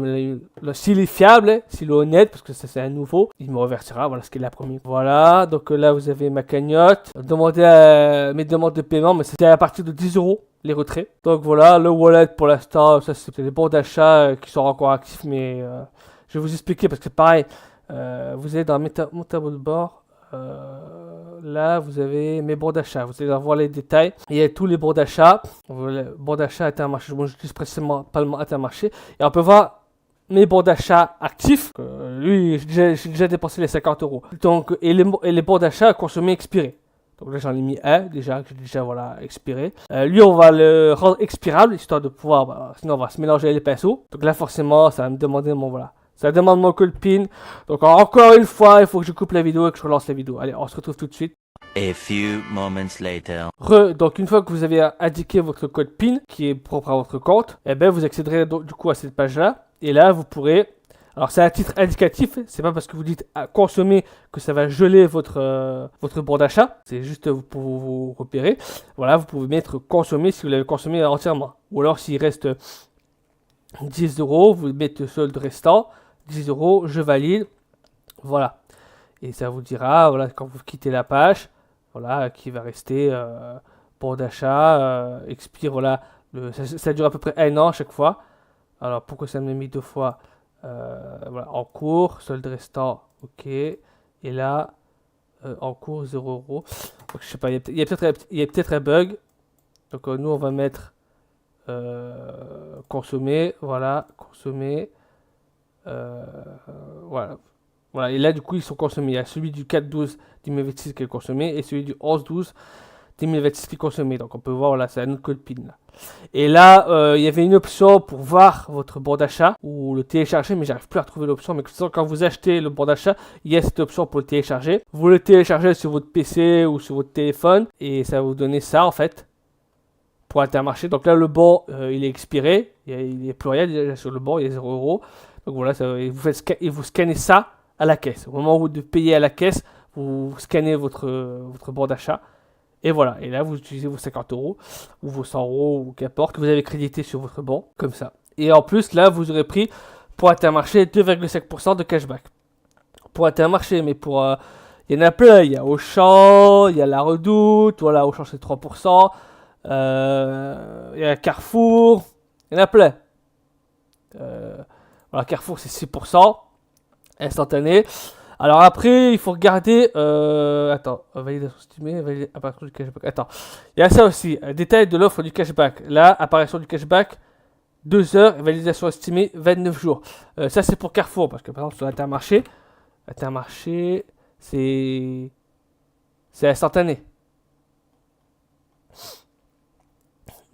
s'il est fiable, hein, s'il est honnête, parce que ça c'est un nouveau, il me reversera, voilà ce qu'il a promis. Voilà, donc là vous avez ma cagnotte. Demandez mes demandes de paiement, mais c'était à partir de 10 euros les retraits. Donc voilà, le wallet pour l'instant, ça c'est les bons d'achat qui sont encore actifs, mais je vais vous expliquer parce que pareil, vous allez dans mon tableau de bord. Là, vous avez mes bons d'achat. Vous allez voir les détails. Il y a tous les bons d'achat. Bons d'achat Intermarché. Moi, j'utilise précisément pas le mot Intermarché. Et on peut voir mes bons d'achat actifs. Lui, j'ai déjà dépensé les 50 euros. Donc, et les bons d'achat consommés expirés. Donc là, j'en ai mis un déjà, que j'ai déjà voilà, expiré. Lui, on va le rendre expirable, histoire de pouvoir, sinon on va se mélanger les pinceaux. Donc là, forcément, ça va me demander voilà. Ça demande mon code PIN. Donc encore une fois, il faut que je coupe la vidéo et que je relance la vidéo. Allez, on se retrouve tout de suite. A few moments later. Donc une fois que vous avez indiqué votre code PIN, qui est propre à votre compte, eh ben vous accéderez donc, du coup à cette page-là. Et là, vous pourrez... Alors c'est à titre indicatif, c'est pas parce que vous dites consommer que ça va geler votre bon d'achat. C'est juste pour vous repérer. Voilà, vous pouvez mettre consommer si vous l'avez consommé entièrement. Ou alors s'il reste 10 euros, vous mettez solde restant. 10 euros, je valide. Voilà. Et ça vous dira, voilà, quand vous quittez la page, voilà, qui va rester bon d'achat, expire, voilà. Ça dure à peu près 1 an à chaque fois. Alors, pourquoi ça m'a mis 2 fois voilà, en cours, solde restant, ok. Et là, en cours, 0 euros. Donc, je sais pas, il y a peut-être un bug. Donc, nous, on va mettre consommer, voilà, consommer. Voilà. Voilà, et là, du coup, ils sont consommés. Il y a celui du 4-12 2026 qui est consommé et celui du 11-12 2026 qui est consommé. Donc, on peut voir, voilà, c'est un autre code PIN. Là. Et là, il y avait une option pour voir votre bon d'achat ou le télécharger, mais j'arrive plus à retrouver l'option. Mais quand vous achetez le bon d'achat, il y a cette option pour le télécharger. Vous le téléchargez sur votre PC ou sur votre téléphone et ça va vous donner ça, en fait, pour Intermarché. Donc là, le bon, il est expiré. Il est plus rien déjà sur le bon, il y a 0 euros. Donc voilà, vous scannez ça à la caisse. Au moment où vous payez à la caisse, vous scannez votre bon d'achat. Et voilà. Et là, vous utilisez vos 50 euros ou vos 100 euros ou qu'importe que vous avez crédité sur votre bon. Comme ça. Et en plus, là, vous aurez pris pour Intermarché 2,5% de cashback. Pour Intermarché, mais pour... il y en a plein. Il y a Auchan, il y a La Redoute. Voilà, Auchan c'est 3%. Il y a Carrefour. Il y en a plein. Voilà, Carrefour c'est 6%. Instantané. Alors après, il faut regarder. Attends, validation estimée, apparition du cashback. Attends, il y a ça aussi. Détail de l'offre du cashback. Là, apparition du cashback, 2 heures. Validation estimée, 29 jours. Ça, c'est pour Carrefour. Parce que par exemple, sur Intermarché, c'est instantané.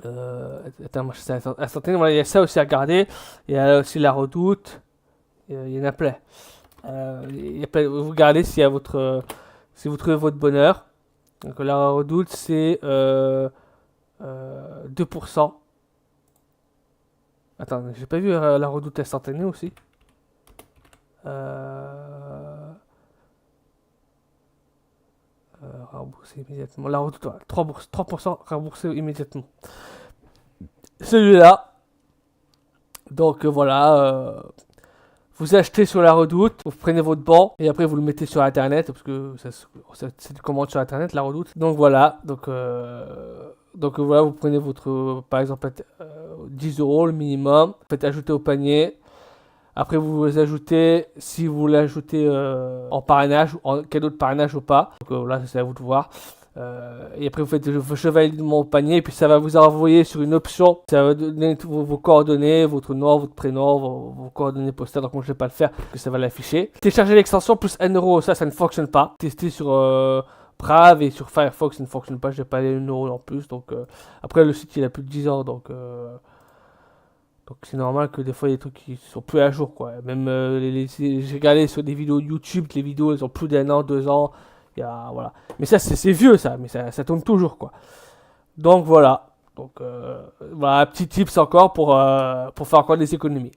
Intermarché, c'est instantané. Voilà, il y a ça aussi à regarder. Il y a aussi La Redoute. Il y en a plein. Vous regardez si vous trouvez votre bonheur. Donc La Redoute c'est 2%. Attends, j'ai pas vu La Redoute instantanée aussi. Remboursé immédiatement. La Redoute, 3% remboursé immédiatement. celui-là. Donc voilà, vous achetez sur la Redoute, vous prenez votre banc et après vous le mettez sur internet parce que c'est une commande sur internet la Redoute. Donc voilà, donc voilà, vous prenez votre par exemple 10 euros le minimum, vous faites ajouter au panier. Après vous les ajoutez, si vous l'ajoutez en parrainage, en cadeau de parrainage ou pas. Donc là c'est à vous de voir. Et après vous faites vos chevaliers au panier et puis ça va vous envoyer sur une option, ça va donner vos coordonnées, votre nom, votre prénom, vos coordonnées postales. Donc moi je vais pas le faire parce que ça va l'afficher. Télécharger l'extension plus 1 euro, ça ne fonctionne pas. Tester sur Brave et sur Firefox, ça ne fonctionne pas, je vais pas les 1 euro en plus. Donc après le site il a plus de 10 ans donc c'est normal que des fois il y ait des trucs qui sont plus à jour quoi. Même j'ai regardé sur des vidéos YouTube, les vidéos elles ont plus d'1 an, 2 ans. Voilà. Mais ça c'est vieux ça, mais ça tourne toujours quoi. Donc voilà. Donc voilà, petit tips encore pour faire encore des économies.